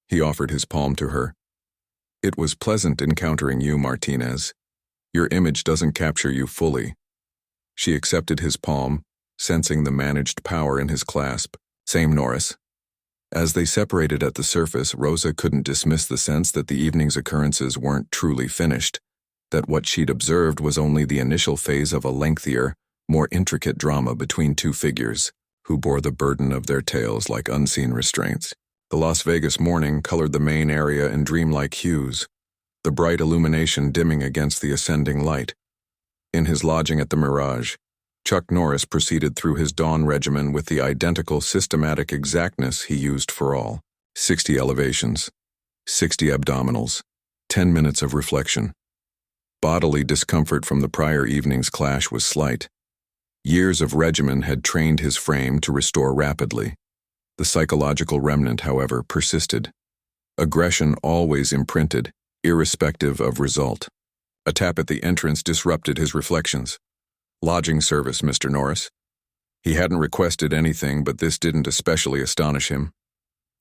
He offered his palm to her. It was pleasant encountering you, Martinez. Your image doesn't capture you fully. She accepted his palm, sensing the managed power in his clasp. Same, Norris. As they separated at the surface, Rosa couldn't dismiss the sense that the evening's occurrences weren't truly finished, that what she'd observed was only the initial phase of a lengthier, more intricate drama between two figures, who bore the burden of their tales like unseen restraints. The Las Vegas morning colored the main area in dreamlike hues, the bright illumination dimming against the ascending light. In his lodging at the Mirage, Chuck Norris proceeded through his dawn regimen with the identical systematic exactness he used for all. 60 elevations, 60 abdominals, 10 minutes of reflection. Bodily discomfort from the prior evening's clash was slight. Years of regimen had trained his frame to restore rapidly. The psychological remnant, however, persisted. Aggression always imprinted, irrespective of result. A tap at the entrance disrupted his reflections. Lodging service, Mr. Norris. He hadn't requested anything, but this didn't especially astonish him.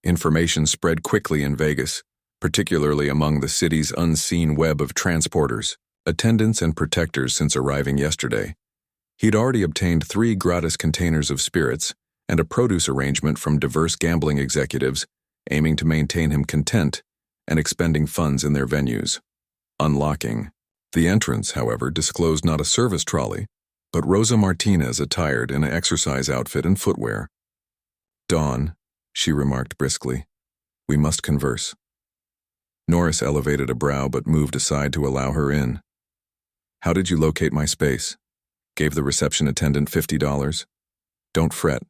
Information spread quickly in Vegas, particularly among the city's unseen web of transporters, attendants and protectors since arriving yesterday. He'd already obtained 3 gratis containers of spirits and a produce arrangement from diverse gambling executives, aiming to maintain him content and expending funds in their venues. Unlocking. The entrance, however, disclosed not a service trolley, but Rosa Martinez attired in an exercise outfit and footwear. "Dawn," she remarked briskly. "We must converse." Norris elevated a brow but moved aside to allow her in. "How did you locate my space?" "Gave the reception attendant $50. "Don't fret.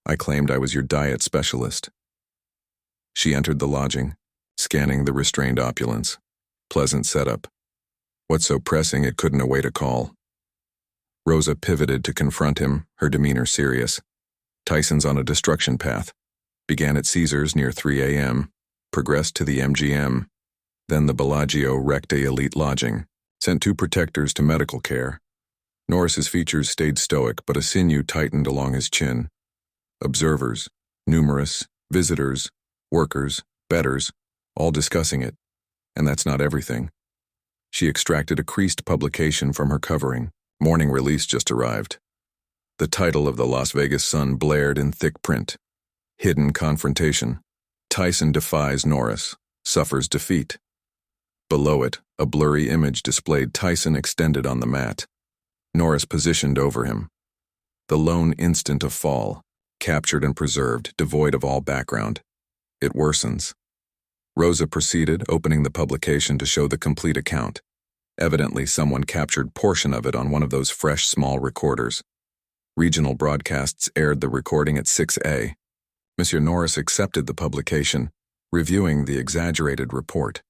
I claimed I was your diet specialist." She entered the lodging, scanning the restrained opulence. Pleasant setup. What's so pressing it couldn't await a call? Rosa pivoted to confront him, her demeanor serious. "Tyson's on a destruction path. Began at Caesars near 3 a.m., progressed to the MGM, then the Bellagio wrecked a elite lodging, sent 2 protectors to medical care." Norris's features stayed stoic, but a sinew tightened along his chin. Observers, numerous, visitors, workers, bettors, all discussing it. And that's not everything. She extracted a creased publication from her covering. Morning release just arrived. The title of the Las Vegas Sun blared in thick print. Hidden confrontation. Tyson defies Norris, suffers defeat. Below it, a blurry image displayed Tyson extended on the mat. Norris positioned over him. The lone instant of fall, captured and preserved, devoid of all background. It worsens. Rosa proceeded, opening the publication to show the complete account. Evidently, someone captured portion of it on one of those fresh small recorders. Regional broadcasts aired the recording at 6 a.m. Monsieur Norris accepted the publication, reviewing the exaggerated report.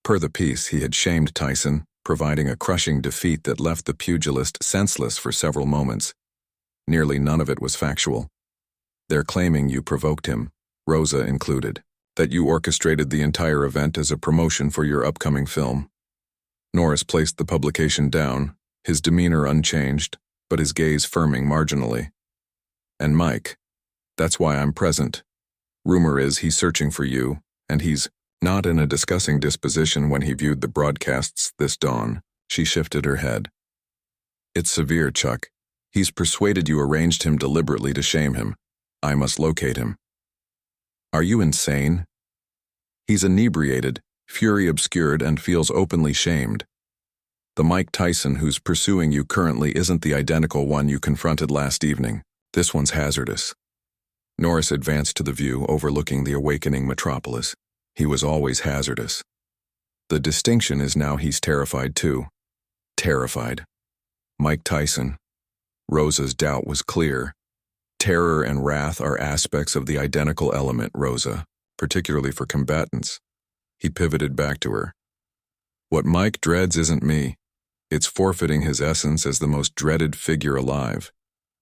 Per the piece, he had shamed Tyson, providing a crushing defeat that left the pugilist senseless for several moments. Nearly none of it was factual. They're claiming you provoked him, Rosa included, that you orchestrated the entire event as a promotion for your upcoming film. Norris placed the publication down, his demeanor unchanged, but his gaze firming marginally. "And Mike, that's why I'm present. Rumor is he's searching for you, and he's not in a discussing disposition when he viewed the broadcasts this dawn." She shifted her head. "It's severe, Chuck. He's persuaded you arranged him deliberately to shame him. I must locate him." "Are you insane?" "He's inebriated, fury obscured, and feels openly shamed. The Mike Tyson who's pursuing you currently isn't the identical one you confronted last evening. This one's hazardous." Norris advanced to the view overlooking the awakening metropolis. He was always hazardous. The distinction is now he's terrified too. terrified. Mike Tyson. Rosa's doubt was clear. Terror and wrath are aspects of the identical element, Rosa, particularly for combatants. He pivoted back to her. What Mike dreads isn't me. It's forfeiting his essence as the most dreaded figure alive.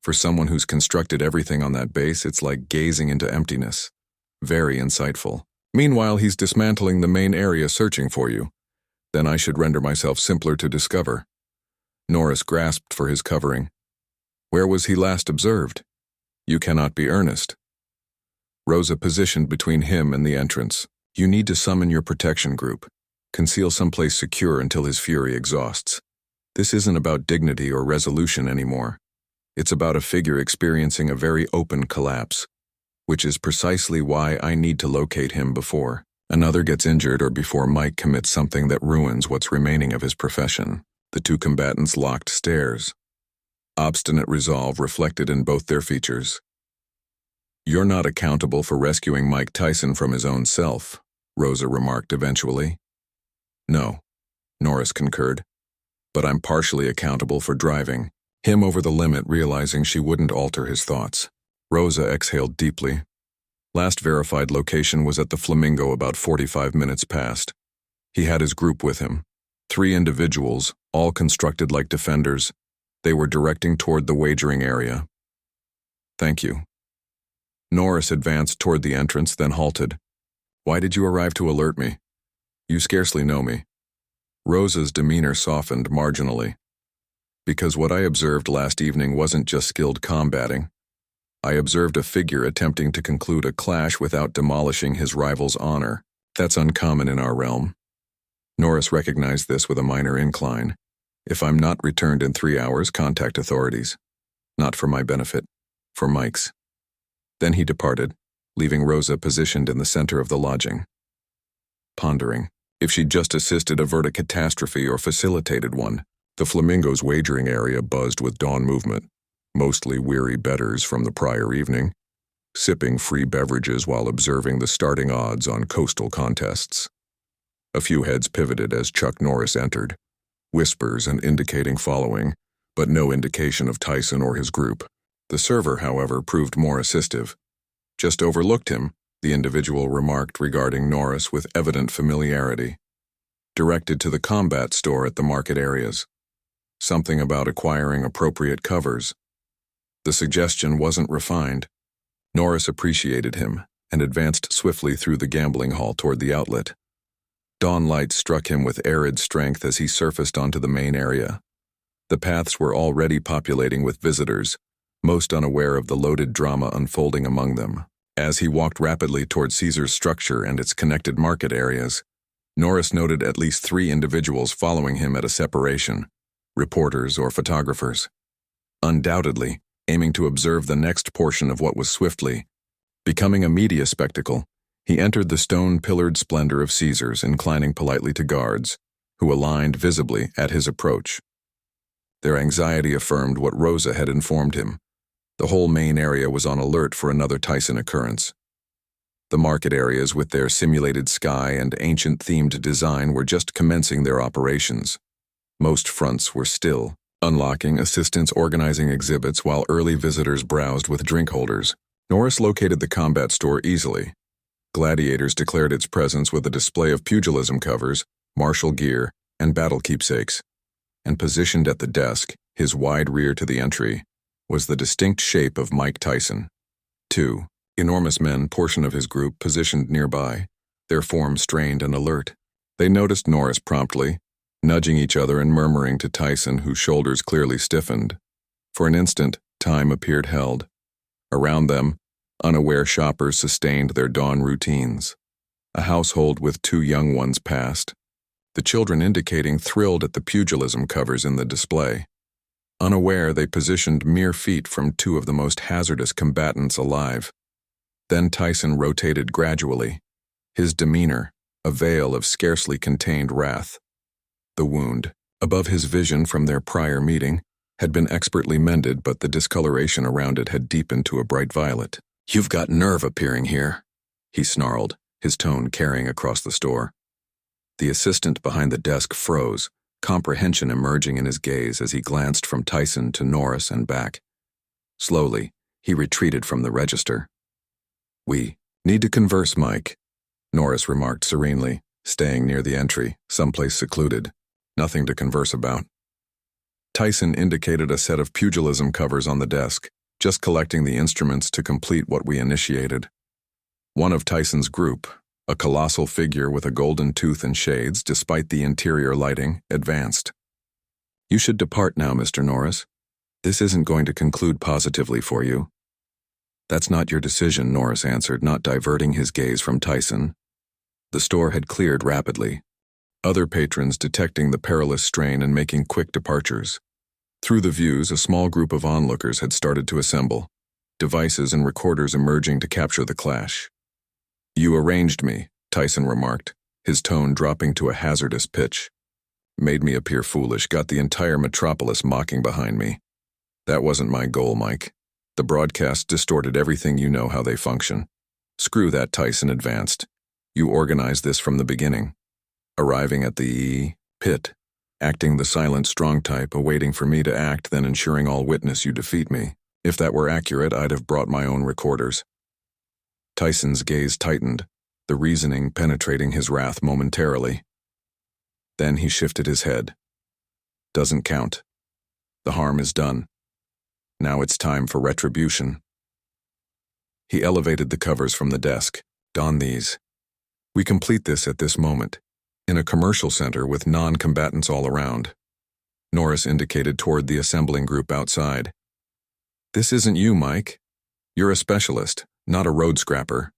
For someone who's constructed everything on that base, it's like gazing into emptiness. Very insightful. Meanwhile, he's dismantling the main area searching for you. Then I should render myself simpler to discover. Norris grasped for his covering. Where was he last observed? You cannot be earnest. Rosa positioned between him and the entrance. You need to summon your protection group. Conceal someplace secure until his fury exhausts. This isn't about dignity or resolution anymore. It's about a figure experiencing a very open collapse, which is precisely why I need to locate him before another gets injured or before Mike commits something that ruins what's remaining of his profession. The two combatants locked stares. Obstinate resolve reflected in both their features. You're not accountable for rescuing Mike Tyson from his own self, Rosa remarked eventually. No, Norris concurred. But I'm partially accountable for driving him over the limit, realizing she wouldn't alter his thoughts. Rosa exhaled deeply. Last verified location was at the Flamingo about 45 minutes past. He had his group with him. 3 individuals, all constructed like defenders. They were directing toward the wagering area. Thank you. Norris advanced toward the entrance, then halted. Why did you arrive to alert me? You scarcely know me. Rosa's demeanor softened marginally. Because what I observed last evening wasn't just skilled combating. I observed a figure attempting to conclude a clash without demolishing his rival's honor. That's uncommon in our realm. Norris recognized this with a minor incline. If I'm not returned in 3 hours, contact authorities. Not for my benefit, for Mike's. Then he departed, leaving Rosa positioned in the center of the lodging. Pondering, if she'd just assisted avert a catastrophe or facilitated one, the Flamingo's wagering area buzzed with dawn movement, mostly weary bettors from the prior evening, sipping free beverages while observing the starting odds on coastal contests. A few heads pivoted as Chuck Norris entered, whispers and indicating following, but no indication of Tyson or his group. The server, however, proved more assistive. Just overlooked him, the individual remarked regarding Norris with evident familiarity. Directed to the combat store at the market areas. Something about acquiring appropriate covers. The suggestion wasn't refined. Norris appreciated him and advanced swiftly through the gambling hall toward the outlet. Dawn light struck him with arid strength as he surfaced onto the main area. The paths were already populating with visitors, most unaware of the loaded drama unfolding among them. As he walked rapidly toward Caesar's structure and its connected market areas, Norris noted at least 3 individuals following him at a separation, reporters or photographers. Undoubtedly, aiming to observe the next portion of what was swiftly becoming a media spectacle, he entered the stone-pillared splendor of Caesar's, inclining politely to guards, who aligned visibly at his approach. Their anxiety affirmed what Rosa had informed him. The whole main area was on alert for another Tyson occurrence. The market areas with their simulated sky and ancient-themed design were just commencing their operations. Most fronts were still, unlocking assistants organizing exhibits while early visitors browsed with drink holders. Norris located the combat store easily. Gladiators declared its presence with a display of pugilism covers, martial gear, and battle keepsakes. And positioned at the desk, his wide rear to the entry, was the distinct shape of Mike Tyson. 2 enormous men, portion of his group, positioned nearby, their forms strained and alert. They noticed Norris promptly, nudging each other and murmuring to Tyson, whose shoulders clearly stiffened. For an instant, time appeared held. Around them, unaware shoppers sustained their dawn routines. A household with 2 young ones passed, the children indicating thrilled at the pugilism covers in the display. Unaware, they positioned mere feet from 2 of the most hazardous combatants alive. Then Tyson rotated gradually, his demeanor a veil of scarcely contained wrath. The wound, above his vision from their prior meeting, had been expertly mended, but the discoloration around it had deepened to a bright violet. "You've got nerve appearing here," he snarled, his tone carrying across the store. The assistant behind the desk froze, comprehension emerging in his gaze as he glanced from Tyson to Norris and back. Slowly, he retreated from the register. "We need to converse, Mike," Norris remarked serenely, staying near the entry, someplace secluded. "Nothing to converse about." Tyson indicated a set of pugilism covers on the desk, just collecting the instruments to complete what we initiated. One of Tyson's group, a colossal figure with a golden tooth and shades despite the interior lighting, advanced. "You should depart now, Mr. Norris. This isn't going to conclude positively for you." "That's not your decision," Norris answered, not diverting his gaze from Tyson. The store had cleared rapidly, other patrons detecting the perilous strain and making quick departures. Through the views, a small group of onlookers had started to assemble, devices and recorders emerging to capture the clash. "You arranged me," Tyson remarked, his tone dropping to a hazardous pitch. "Made me appear foolish, got the entire metropolis mocking behind me. That wasn't my goal, Mike. The broadcast distorted everything. You know how they function." "Screw that," Tyson advanced. "You organized this from the beginning. Arriving at the pit, acting the silent strong type, awaiting for me to act, then ensuring all witness you defeat me. If that were accurate, I'd have brought my own recorders." Tyson's gaze tightened, the reasoning penetrating his wrath momentarily. Then he shifted his head. "Doesn't count. The harm is done. Now it's time for retribution." He elevated the covers from the desk. "Don these. We complete this at this moment, in a commercial center with non-combatants all around." Norris indicated toward the assembling group outside. "This isn't you, Mike. You're a specialist, not a road scrapper.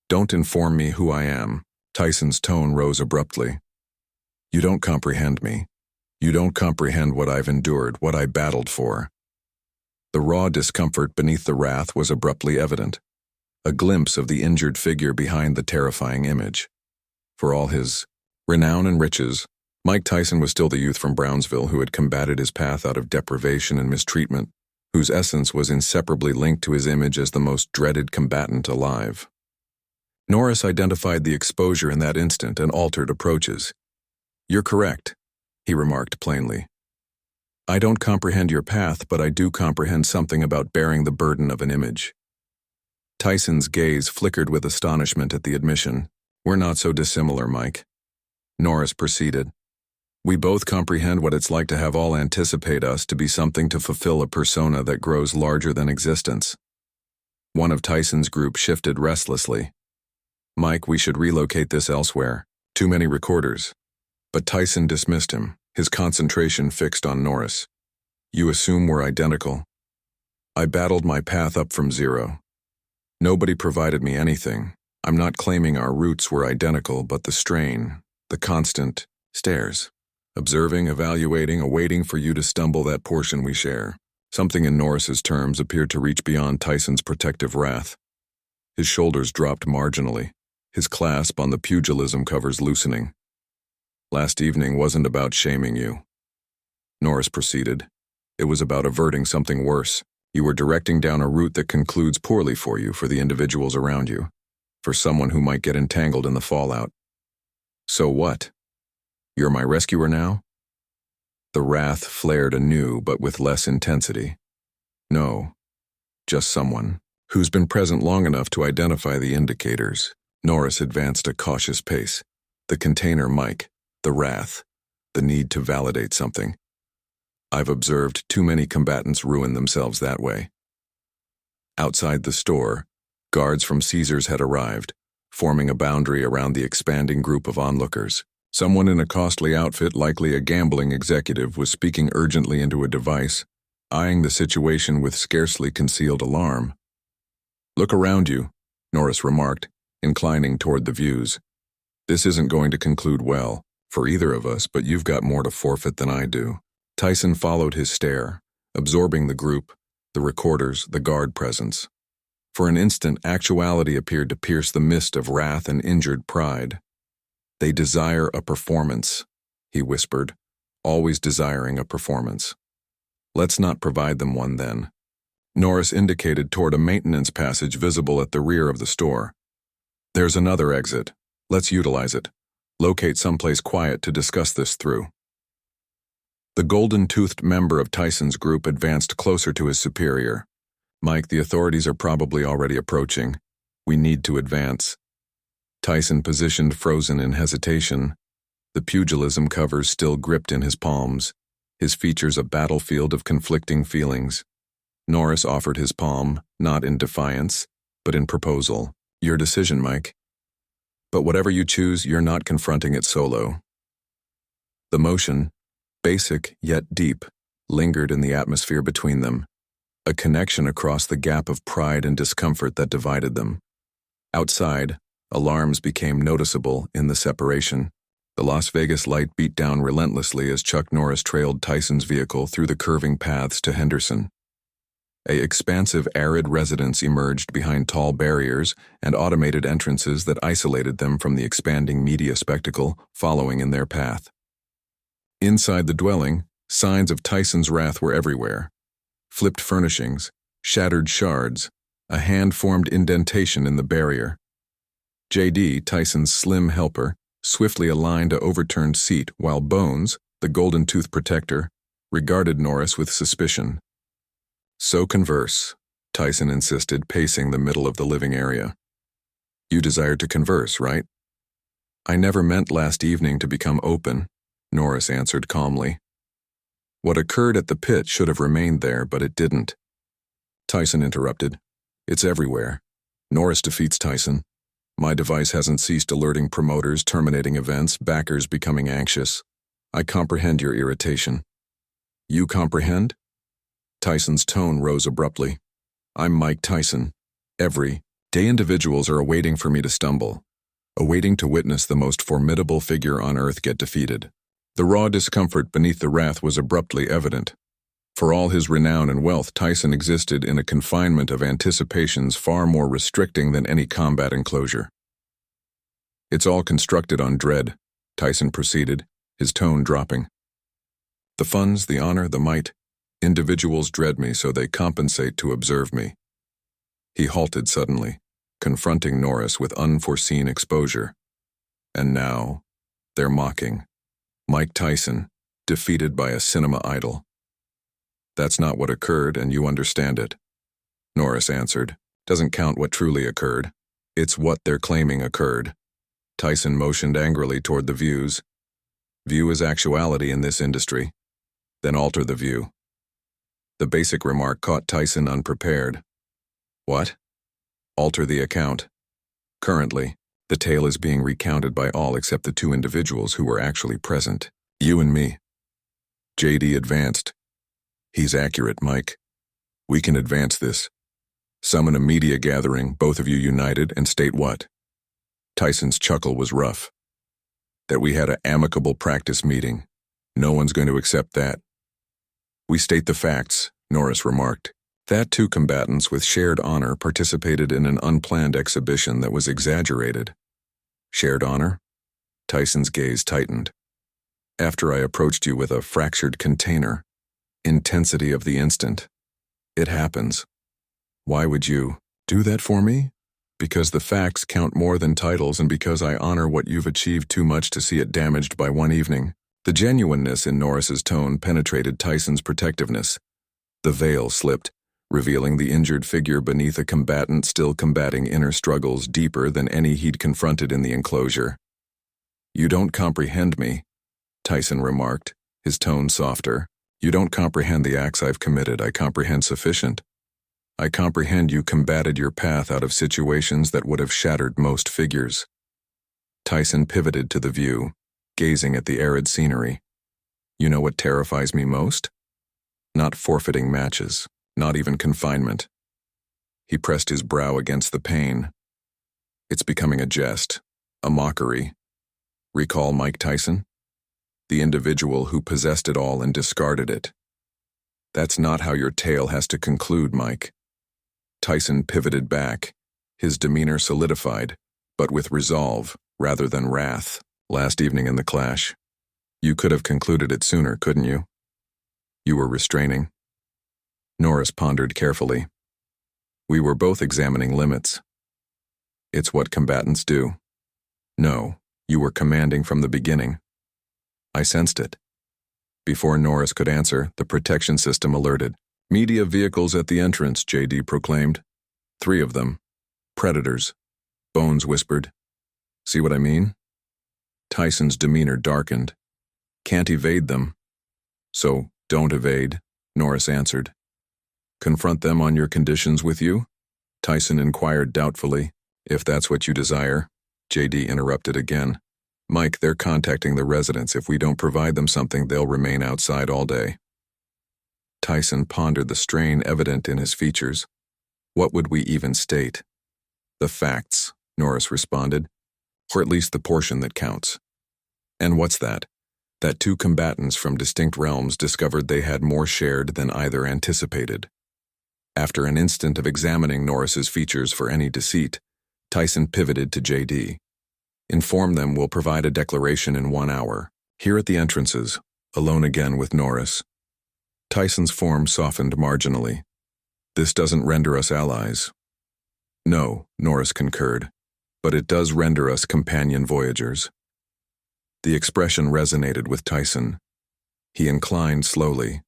Don't inform me who I am." Tyson's tone rose abruptly. "You don't comprehend me. You don't comprehend what I've endured, what I battled for." The raw discomfort beneath the wrath was abruptly evident, a glimpse of the injured figure behind the terrifying image. For all his renown and riches, Mike Tyson was still the youth from Brownsville who had combated his path out of deprivation and mistreatment, whose essence was inseparably linked to his image as the most dreaded combatant alive. Norris identified the exposure in that instant and altered approaches. "You're correct," he remarked plainly. "I don't comprehend your path, but I do comprehend something about bearing the burden of an image." Tyson's gaze flickered with astonishment at the admission. "We're not so dissimilar, Mike." Norris proceeded. "We both comprehend what it's like to have all anticipate us to be something to fulfill a persona that grows larger than existence." One of Tyson's group shifted restlessly. "Mike, we should relocate this elsewhere. Too many recorders." But Tyson dismissed him, his concentration fixed on Norris. "You assume we're identical. I battled my path up from zero. Nobody provided me anything. I'm not claiming our roots were identical, but the strain, the constant stares, observing, evaluating, awaiting for you to stumble, that portion we share." Something in Norris's terms appeared to reach beyond Tyson's protective wrath. His shoulders dropped marginally, his clasp on the pugilism covers loosening. "Last evening wasn't about shaming you," Norris proceeded. "It was about averting something worse. You were directing down a route that concludes poorly for you, for the individuals around you, for someone who might get entangled in the fallout. So what? You're my rescuer now?" The wrath flared anew, but with less intensity. "No, just someone who's been present long enough to identify the indicators." Norris advanced a cautious pace. "The container, Mike. The wrath. The need to validate something. I've observed too many combatants ruin themselves that way." Outside the store, guards from Caesars had arrived, forming a boundary around the expanding group of onlookers. Someone in a costly outfit, likely a gambling executive, was speaking urgently into a device, eyeing the situation with scarcely concealed alarm. "Look around you," Norris remarked, inclining toward the views. "This isn't going to conclude well for either of us, but you've got more to forfeit than I do." Tyson followed his stare, absorbing the group, the recorders, the guard presence. For an instant, actuality appeared to pierce the mist of wrath and injured pride. "They desire a performance," he whispered, "always desiring a performance. Let's not provide them one then." Norris indicated toward a maintenance passage visible at the rear of the store. "There's another exit. Let's utilize it. Locate someplace quiet to discuss this through." The golden-toothed member of Tyson's group advanced closer to his superior. "Mike, the authorities are probably already approaching. We need to advance." Tyson positioned frozen in hesitation, the pugilism covers still gripped in his palms, his features a battlefield of conflicting feelings. Norris offered his palm, not in defiance, but in proposal. "Your decision, Mike. But whatever you choose, you're not confronting it solo." The motion, basic yet deep, lingered in the atmosphere between them, a connection across the gap of pride and discomfort that divided them. Outside, alarms became noticeable in the separation. The Las Vegas light beat down relentlessly as Chuck Norris trailed Tyson's vehicle through the curving paths to Henderson. An expansive arid residence emerged behind tall barriers and automated entrances that isolated them from the expanding media spectacle following in their path. Inside the dwelling, signs of Tyson's wrath were everywhere. Flipped furnishings, shattered shards, a hand-formed indentation in the barrier. J.D., Tyson's slim helper, swiftly aligned a overturned seat while Bones, the golden-tooth protector, regarded Norris with suspicion. "So converse," Tyson insisted, pacing the middle of the living area. "You desired to converse, right?" "I never meant last evening to become open," Norris answered calmly. "What occurred at the pit should have remained there, but it didn't." Tyson interrupted. "It's everywhere. Norris defeats Tyson. My device hasn't ceased alerting promoters, terminating events, backers becoming anxious. I comprehend your irritation." "You comprehend?" Tyson's tone rose abruptly. "I'm Mike Tyson. Every day individuals are awaiting for me to stumble, awaiting to witness the most formidable figure on earth get defeated." The raw discomfort beneath the wrath was abruptly evident. For all his renown and wealth, Tyson existed in a confinement of anticipations far more restricting than any combat enclosure. "It's all constructed on dread," Tyson proceeded, his tone dropping. "The funds, the honor, the might. Individuals dread me, so they compensate to observe me." He halted suddenly, confronting Norris with unforeseen exposure. "And now, they're mocking. Mike Tyson, defeated by a cinema idol." "That's not what occurred, and you understand it," Norris answered. "Doesn't count what truly occurred. It's what they're claiming occurred." Tyson motioned angrily toward the views. "View is actuality in this industry. Then alter the view." The basic remark caught Tyson unprepared. "What?" "Alter the account. Currently, the tale is being recounted by all except the two individuals who were actually present. You and me." J.D. advanced. "He's accurate, Mike. We can advance this. Summon a media gathering, both of you united, and state what?" Tyson's chuckle was rough. "That we had an amicable practice meeting. No one's going to accept that." "We state the facts," Norris remarked. "That two combatants with shared honor participated in an unplanned exhibition that was exaggerated." "Shared honor?" Tyson's gaze tightened. "After I approached you with a fractured container. Intensity of the instant. It happens. Why would you do that for me? Because the facts count more than titles and because I honor what you've achieved too much to see it damaged by one evening." The genuineness in Norris's tone penetrated Tyson's protectiveness. The veil slipped, revealing the injured figure beneath a combatant still combating inner struggles deeper than any he'd confronted in the enclosure. "You don't comprehend me," Tyson remarked, his tone softer. "You don't comprehend the acts I've committed. I comprehend sufficient. I comprehend you combated your path out of situations that would have shattered most figures." Tyson pivoted to the view, gazing at the arid scenery. "You know what terrifies me most? Not forfeiting matches, not even confinement." He pressed his brow against the pain. "It's becoming a jest, a mockery. Recall Mike Tyson? The individual who possessed it all and discarded it. That's not how your tale has to conclude, Mike." Tyson pivoted back, his demeanor solidified, but with resolve rather than wrath. "Last evening in the clash, you could have concluded it sooner, couldn't you? You were restraining." Norris pondered carefully. "We were both examining limits. It's what combatants do." "No, you were commanding from the beginning. I sensed it." Before Norris could answer, the protection system alerted. "Media vehicles at the entrance," JD proclaimed. 3 of them. Predators. Bones whispered. "See what I mean?" Tyson's demeanor darkened. "Can't evade them." "So, don't evade," Norris answered. "Confront them on your conditions with you?" Tyson inquired doubtfully. "If that's what you desire," JD interrupted again. "Mike, they're contacting the residents. If we don't provide them something, they'll remain outside all day." Tyson pondered the strain evident in his features. "What would we even state?" "The facts," Norris responded. "Or at least the portion that counts." "And what's that?" "That 2 combatants from distinct realms discovered they had more shared than either anticipated." After an instant of examining Norris's features for any deceit, Tyson pivoted to JD. "Inform them we'll provide a declaration in 1 hour. Here at the entrances, alone again with Norris." Tyson's form softened marginally. "This doesn't render us allies." "No," Norris concurred, "but it does render us companion voyagers." The expression resonated with Tyson. He inclined slowly,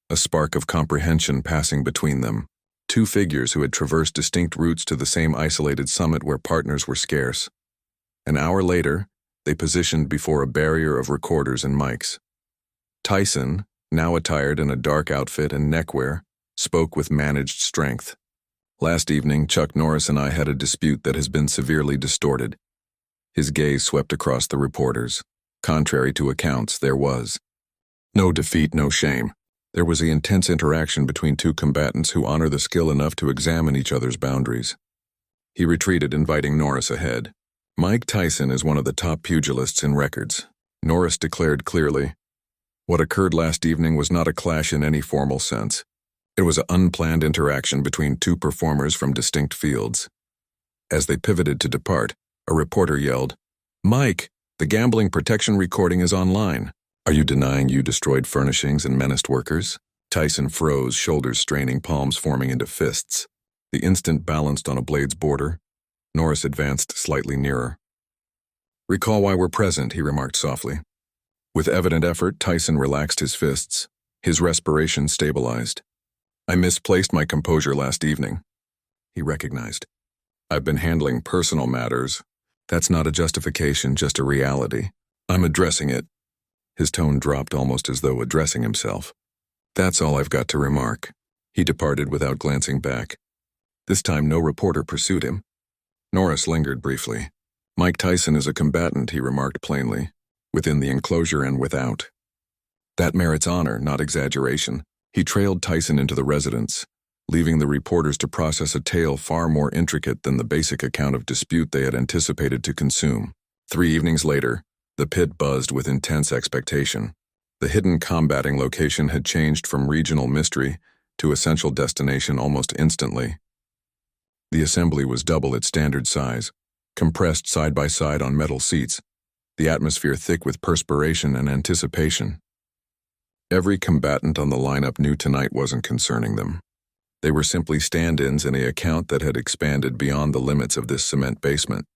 a spark of comprehension passing between them. 2 figures who had traversed distinct routes to the same isolated summit where partners were scarce. An hour later, they positioned before a barrier of recorders and mics. Tyson, now attired in a dark outfit and neckwear, spoke with managed strength. "Last evening, Chuck Norris and I had a dispute that has been severely distorted." His gaze swept across the reporters. Contrary to accounts, there was no defeat, no shame. There was the intense interaction between 2 combatants who honor the skill enough to examine each other's boundaries. He retreated, inviting Norris ahead. "Mike Tyson is one of the top pugilists in records," Norris declared clearly. "What occurred last evening was not a clash in any formal sense. It was an unplanned interaction between 2 performers from distinct fields." As they pivoted to depart, a reporter yelled, "Mike, the gambling protection recording is online. Are you denying you destroyed furnishings and menaced workers?" Tyson froze, shoulders straining, palms forming into fists. The instant balanced on a blade's border. Norris advanced slightly nearer. "Recall why we're present," he remarked softly. With evident effort, Tyson relaxed his fists. His respiration stabilized. "I misplaced my composure last evening," he recognized. "I've been handling personal matters. That's not a justification, just a reality. I'm addressing it." His tone dropped almost as though addressing himself. "That's all I've got to remark." He departed without glancing back. This time no reporter pursued him. Norris lingered briefly. "Mike Tyson is a combatant," he remarked plainly, "within the enclosure and without. That merits honor, not exaggeration." He trailed Tyson into the residence, leaving the reporters to process a tale far more intricate than the basic account of dispute they had anticipated to consume. 3 evenings later, the pit buzzed with intense expectation. The hidden combating location had changed from regional mystery to essential destination almost instantly. The assembly was double its standard size, compressed side by side on metal seats, the atmosphere thick with perspiration and anticipation. Every combatant on the lineup knew tonight wasn't concerning them. They were simply stand-ins in an account that had expanded beyond the limits of this cement basement.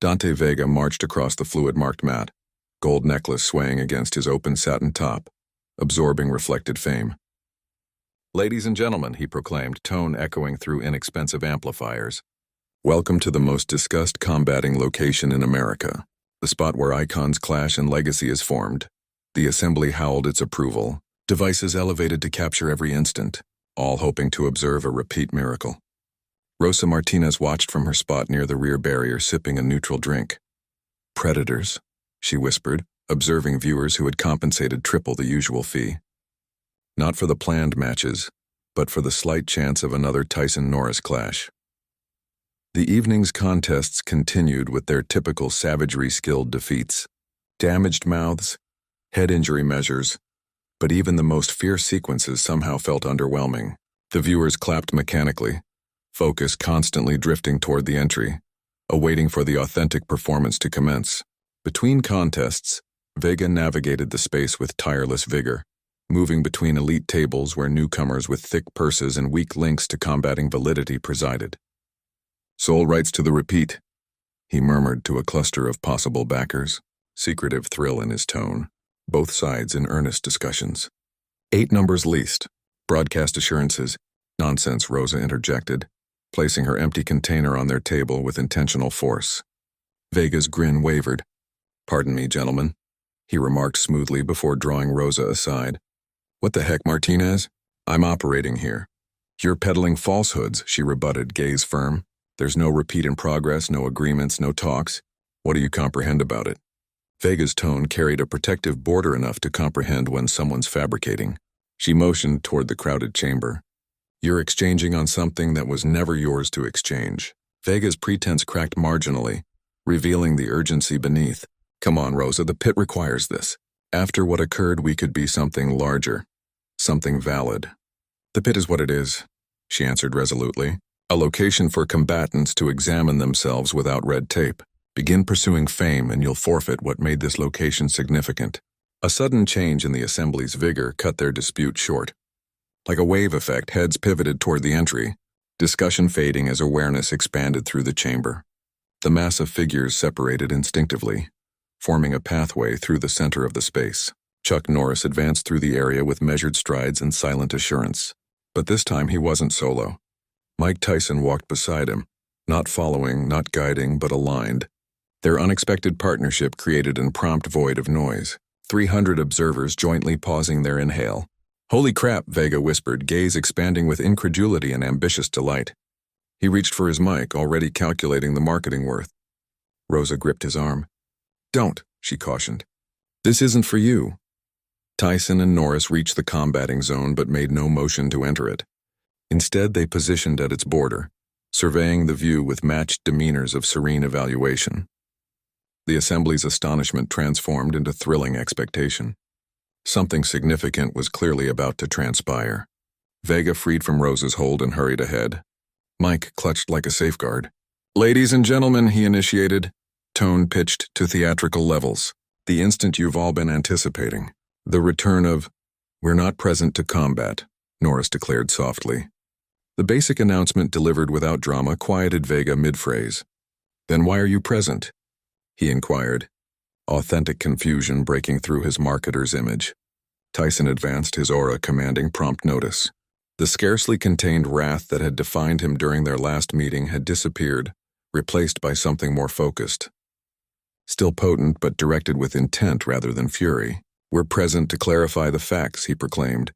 Dante Vega marched across the fluid-marked mat, gold necklace swaying against his open satin top, absorbing reflected fame. "Ladies and gentlemen," he proclaimed, tone echoing through inexpensive amplifiers. "Welcome to the most discussed combating location in America, the spot where icons clash and legacy is formed." The assembly howled its approval, devices elevated to capture every instant, all hoping to observe a repeat miracle. Rosa Martinez watched from her spot near the rear barrier, sipping a neutral drink. "Predators," she whispered, observing viewers who had compensated triple the usual fee. Not for the planned matches, but for the slight chance of another Tyson-Norris clash. The evening's contests continued with their typical savagery-skilled defeats. Damaged mouths, head injury measures, but even the most fierce sequences somehow felt underwhelming. The viewers clapped mechanically, focus constantly drifting toward the entry, awaiting for the authentic performance to commence. Between contests, Vega navigated the space with tireless vigor, moving between elite tables where newcomers with thick purses and weak links to combating validity presided. "Sole rights to the repeat," he murmured to a cluster of possible backers, secretive thrill in his tone. both sides in earnest discussions. 8 numbers least. Broadcast assurances. Nonsense, Rosa interjected, placing her empty container on their table with intentional force. Vega's grin wavered. "Pardon me, gentlemen," he remarked smoothly before drawing Rosa aside. "What the heck, Martinez? I'm operating here." "You're peddling falsehoods," she rebutted, gaze firm. "There's no repeat in progress, no agreements, no talks. What do you comprehend about it?" Vega's tone carried a protective border enough to comprehend when someone's fabricating. She motioned toward the crowded chamber. "You're exchanging on something that was never yours to exchange." Vega's pretense cracked marginally, revealing the urgency beneath. "Come on, Rosa, the pit requires this. After what occurred, we could be something larger, something valid." "The pit is what it is," she answered resolutely. "A location for combatants to examine themselves without red tape. Begin pursuing fame and you'll forfeit what made this location significant." A sudden change in the assembly's vigor cut their dispute short. Like a wave effect, heads pivoted toward the entry, discussion fading as awareness expanded through the chamber. The mass of figures separated instinctively, forming a pathway through the center of the space. Chuck Norris advanced through the area with measured strides and silent assurance. But this time he wasn't solo. Mike Tyson walked beside him, not following, not guiding, but aligned. Their unexpected partnership created an prompt void of noise. 300 observers jointly pausing their inhale. "Holy crap," Vega whispered, gaze expanding with incredulity and ambitious delight. He reached for his mic, already calculating the marketing worth. Rosa gripped his arm. "Don't," she cautioned. "This isn't for you." Tyson and Norris reached the combating zone but made no motion to enter it. Instead, they positioned at its border, surveying the view with matched demeanors of serene evaluation. The assembly's astonishment transformed into thrilling expectation. Something significant was clearly about to transpire. Vega freed from Rosa's hold and hurried ahead. Mike clutched like a safeguard. "Ladies and gentlemen," he initiated, tone pitched to theatrical levels. "The instant you've all been anticipating. The return of—" "We're not present to combat," Norris declared softly. The basic announcement delivered without drama quieted Vega mid-phrase. "Then why are you present?" he inquired, authentic confusion breaking through his marketer's image. Tyson advanced, his aura commanding prompt notice. The scarcely contained wrath that had defined him during their last meeting had disappeared, replaced by something more focused. Still potent, but directed with intent rather than fury. "We're present to clarify the facts," he proclaimed,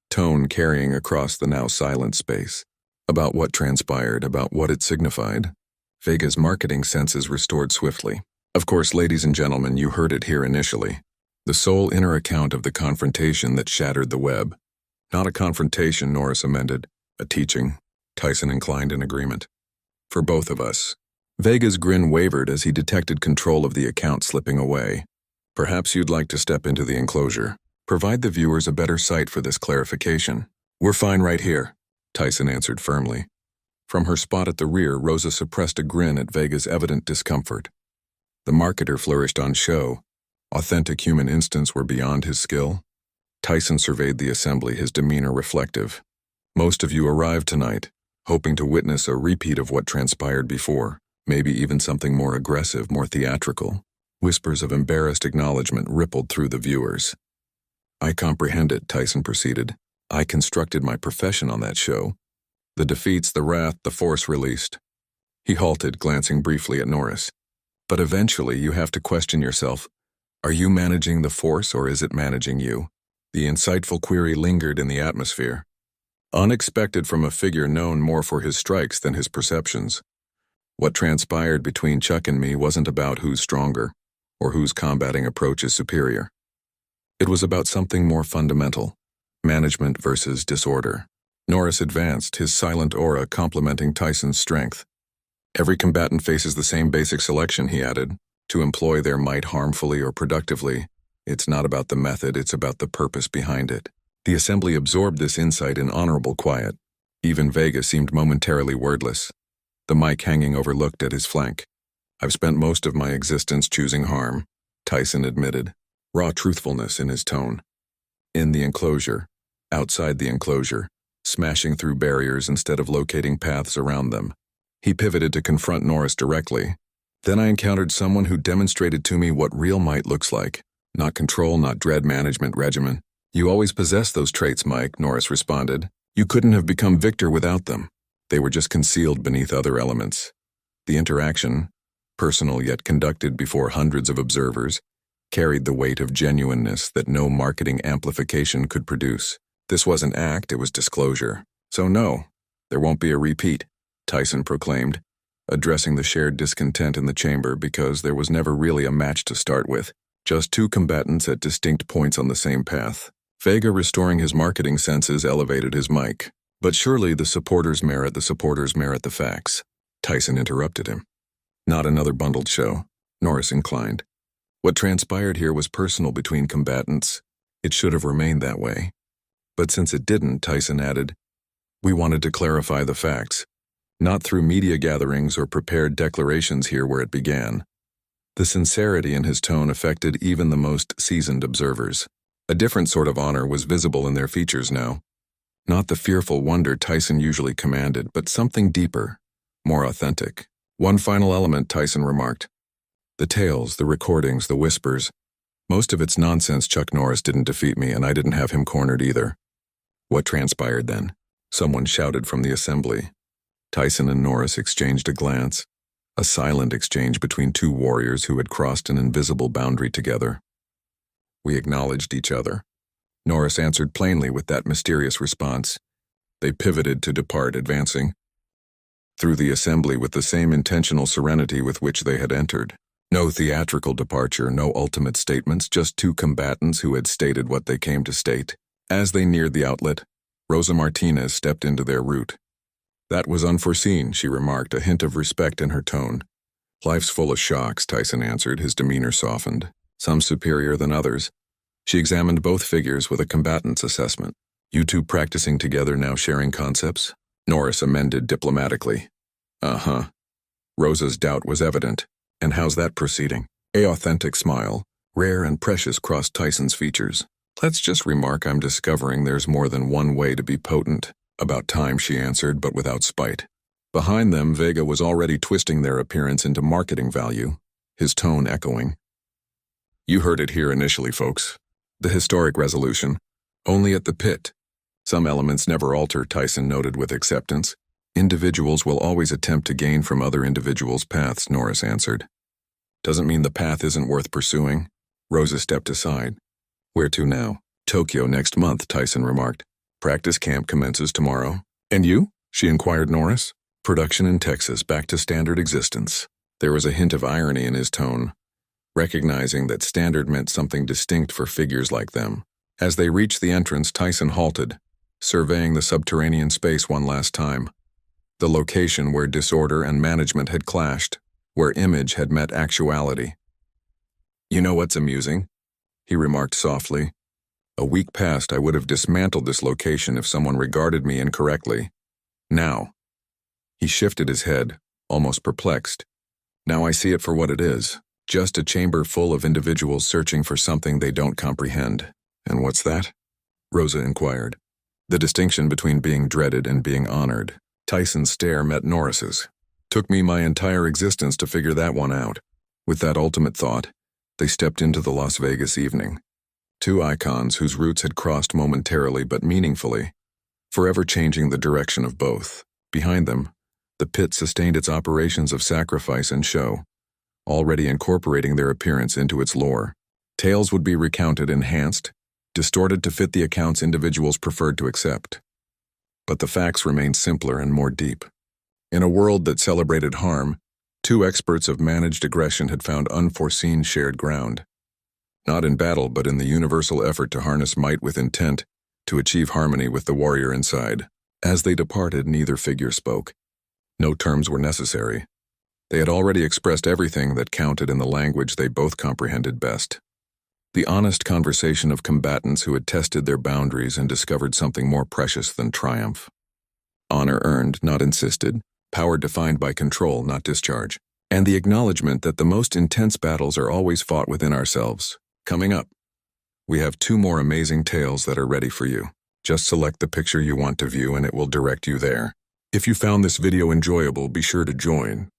tone carrying across the now silent space. About what transpired, about what it signified. Vega's marketing senses restored swiftly. "Of course, ladies and gentlemen, you heard it here initially. The sole inner account of the confrontation that shattered the web. Not a confrontation," Norris amended. "A teaching." Tyson inclined in agreement. "For both of us." Vega's grin wavered as he detected control of the account slipping away. "Perhaps you'd like to step into the enclosure. Provide the viewers a better sight for this clarification." "We're fine right here," Tyson answered firmly. From her spot at the rear, Rosa suppressed a grin at Vega's evident discomfort. The marketer flourished on show. Authentic human instincts were beyond his skill. Tyson surveyed the assembly, his demeanor reflective. "Most of you arrived tonight, hoping to witness a repeat of what transpired before, maybe even something more aggressive, more theatrical." Whispers of embarrassed acknowledgement rippled through the viewers. "I comprehend it," Tyson proceeded. "I constructed my profession on that show. The defeats, the wrath, the force released." He halted, glancing briefly at Norris. "But eventually you have to question yourself. Are you managing the force or is it managing you?" The insightful query lingered in the atmosphere. Unexpected from a figure known more for his strikes than his perceptions. What transpired between Chuck and me wasn't about who's stronger, or whose combating approach is superior. It was about something more fundamental, management versus disorder. Norris advanced, his silent aura complementing Tyson's strength. "Every combatant faces the same basic selection," he added, "to employ their might harmfully or productively. It's not about the method, it's about the purpose behind it." The assembly absorbed this insight in honorable quiet. Even Vega seemed momentarily wordless, the mic hanging overlooked at his flank. "I've spent most of my existence choosing harm," Tyson admitted, raw truthfulness in his tone. In the enclosure, outside the enclosure, smashing through barriers instead of locating paths around them. He pivoted to confront Norris directly. "Then I encountered someone who demonstrated to me what real might looks like. Not control, not dread management regimen. You always possess those traits, Mike, Norris responded. You couldn't have become victor without them. They were just concealed beneath other elements. The interaction, personal yet conducted before hundreds of observers, carried the weight of genuineness that no marketing amplification could produce. This wasn't act, it was disclosure. So no, there won't be a repeat, Tyson proclaimed, addressing the shared discontent in the chamber because there was never really a match to start with, just two combatants at distinct points on the same path. Vega, restoring his marketing senses, elevated his mic. But surely the supporters merit the facts. Tyson interrupted him. Not another bundled show, Norris inclined. What transpired here was personal between combatants. It should have remained that way. But since it didn't, Tyson added, we wanted to clarify the facts, not through media gatherings or prepared declarations here where it began. The sincerity in his tone affected even the most seasoned observers. A different sort of honor was visible in their features now. Not the fearful wonder Tyson usually commanded, but something deeper, more authentic. One final element, Tyson remarked. The tales, the recordings, the whispers. Most of it's nonsense. Chuck Norris didn't defeat me, and I didn't have him cornered either. What transpired then? Someone shouted from the assembly. Tyson and Norris exchanged a glance, a silent exchange between two warriors who had crossed an invisible boundary together. We acknowledged each other. Norris answered plainly with that mysterious response. They pivoted to depart, advancing through the assembly with the same intentional serenity with which they had entered. No theatrical departure, no ultimate statements, just two combatants who had stated what they came to state. As they neared the outlet, Rosa Martinez stepped into their route. That was unforeseen, she remarked, a hint of respect in her tone. Life's full of shocks, Tyson answered, his demeanor softened, some superior than others. She examined both figures with a combatant's assessment. You two practicing together, now sharing concepts? Norris amended diplomatically. Uh-huh. Rosa's doubt was evident. And how's that proceeding? A authentic smile, rare and precious, crossed Tyson's features. Let's just remark I'm discovering there's more than one way to be potent. About time, she answered, but without spite. Behind them, Vega was already twisting their appearance into marketing value, his tone echoing. You heard it here initially, folks. The historic resolution. Only at the pit. Some elements never alter, Tyson noted with acceptance. Individuals will always attempt to gain from other individuals' paths, Norris answered. Doesn't mean the path isn't worth pursuing. Rosa stepped aside. Where to now? Tokyo next month, Tyson remarked. Practice camp commences tomorrow. And you? She inquired Norris. Production in Texas, back to standard existence. There was a hint of irony in his tone, recognizing that standard meant something distinct for figures like them. As they reached the entrance, Tyson halted, surveying the subterranean space one last time. The location where disorder and management had clashed, where image had met actuality. You know what's amusing? He remarked softly. A week past, I would have dismantled this location if someone regarded me incorrectly. Now. He shifted his head, almost perplexed. Now I see it for what it is. Just a chamber full of individuals searching for something they don't comprehend. And what's that? Rosa inquired. The distinction between being dreaded and being honored. Tyson's stare met Norris's. Took me my entire existence to figure that one out. With that ultimate thought, they stepped into the Las Vegas evening. Two icons whose routes had crossed momentarily but meaningfully, forever changing the direction of both. Behind them, the pit sustained its operations of sacrifice and show, already incorporating their appearance into its lore. Tales would be recounted, enhanced, distorted to fit the accounts individuals preferred to accept. But the facts remained simpler and more deep. In a world that celebrated harm, two experts of managed aggression had found unforeseen shared ground. Not in battle, but in the universal effort to harness might with intent, to achieve harmony with the warrior inside. As they departed, neither figure spoke. No terms were necessary. They had already expressed everything that counted in the language they both comprehended best. The honest conversation of combatants who had tested their boundaries and discovered something more precious than triumph. Honor earned, not insisted, power defined by control, not discharge, and the acknowledgement that the most intense battles are always fought within ourselves. Coming up, we have two more amazing tales that are ready for you. Just select the picture you want to view and it will direct you there. If you found this video enjoyable, be sure to join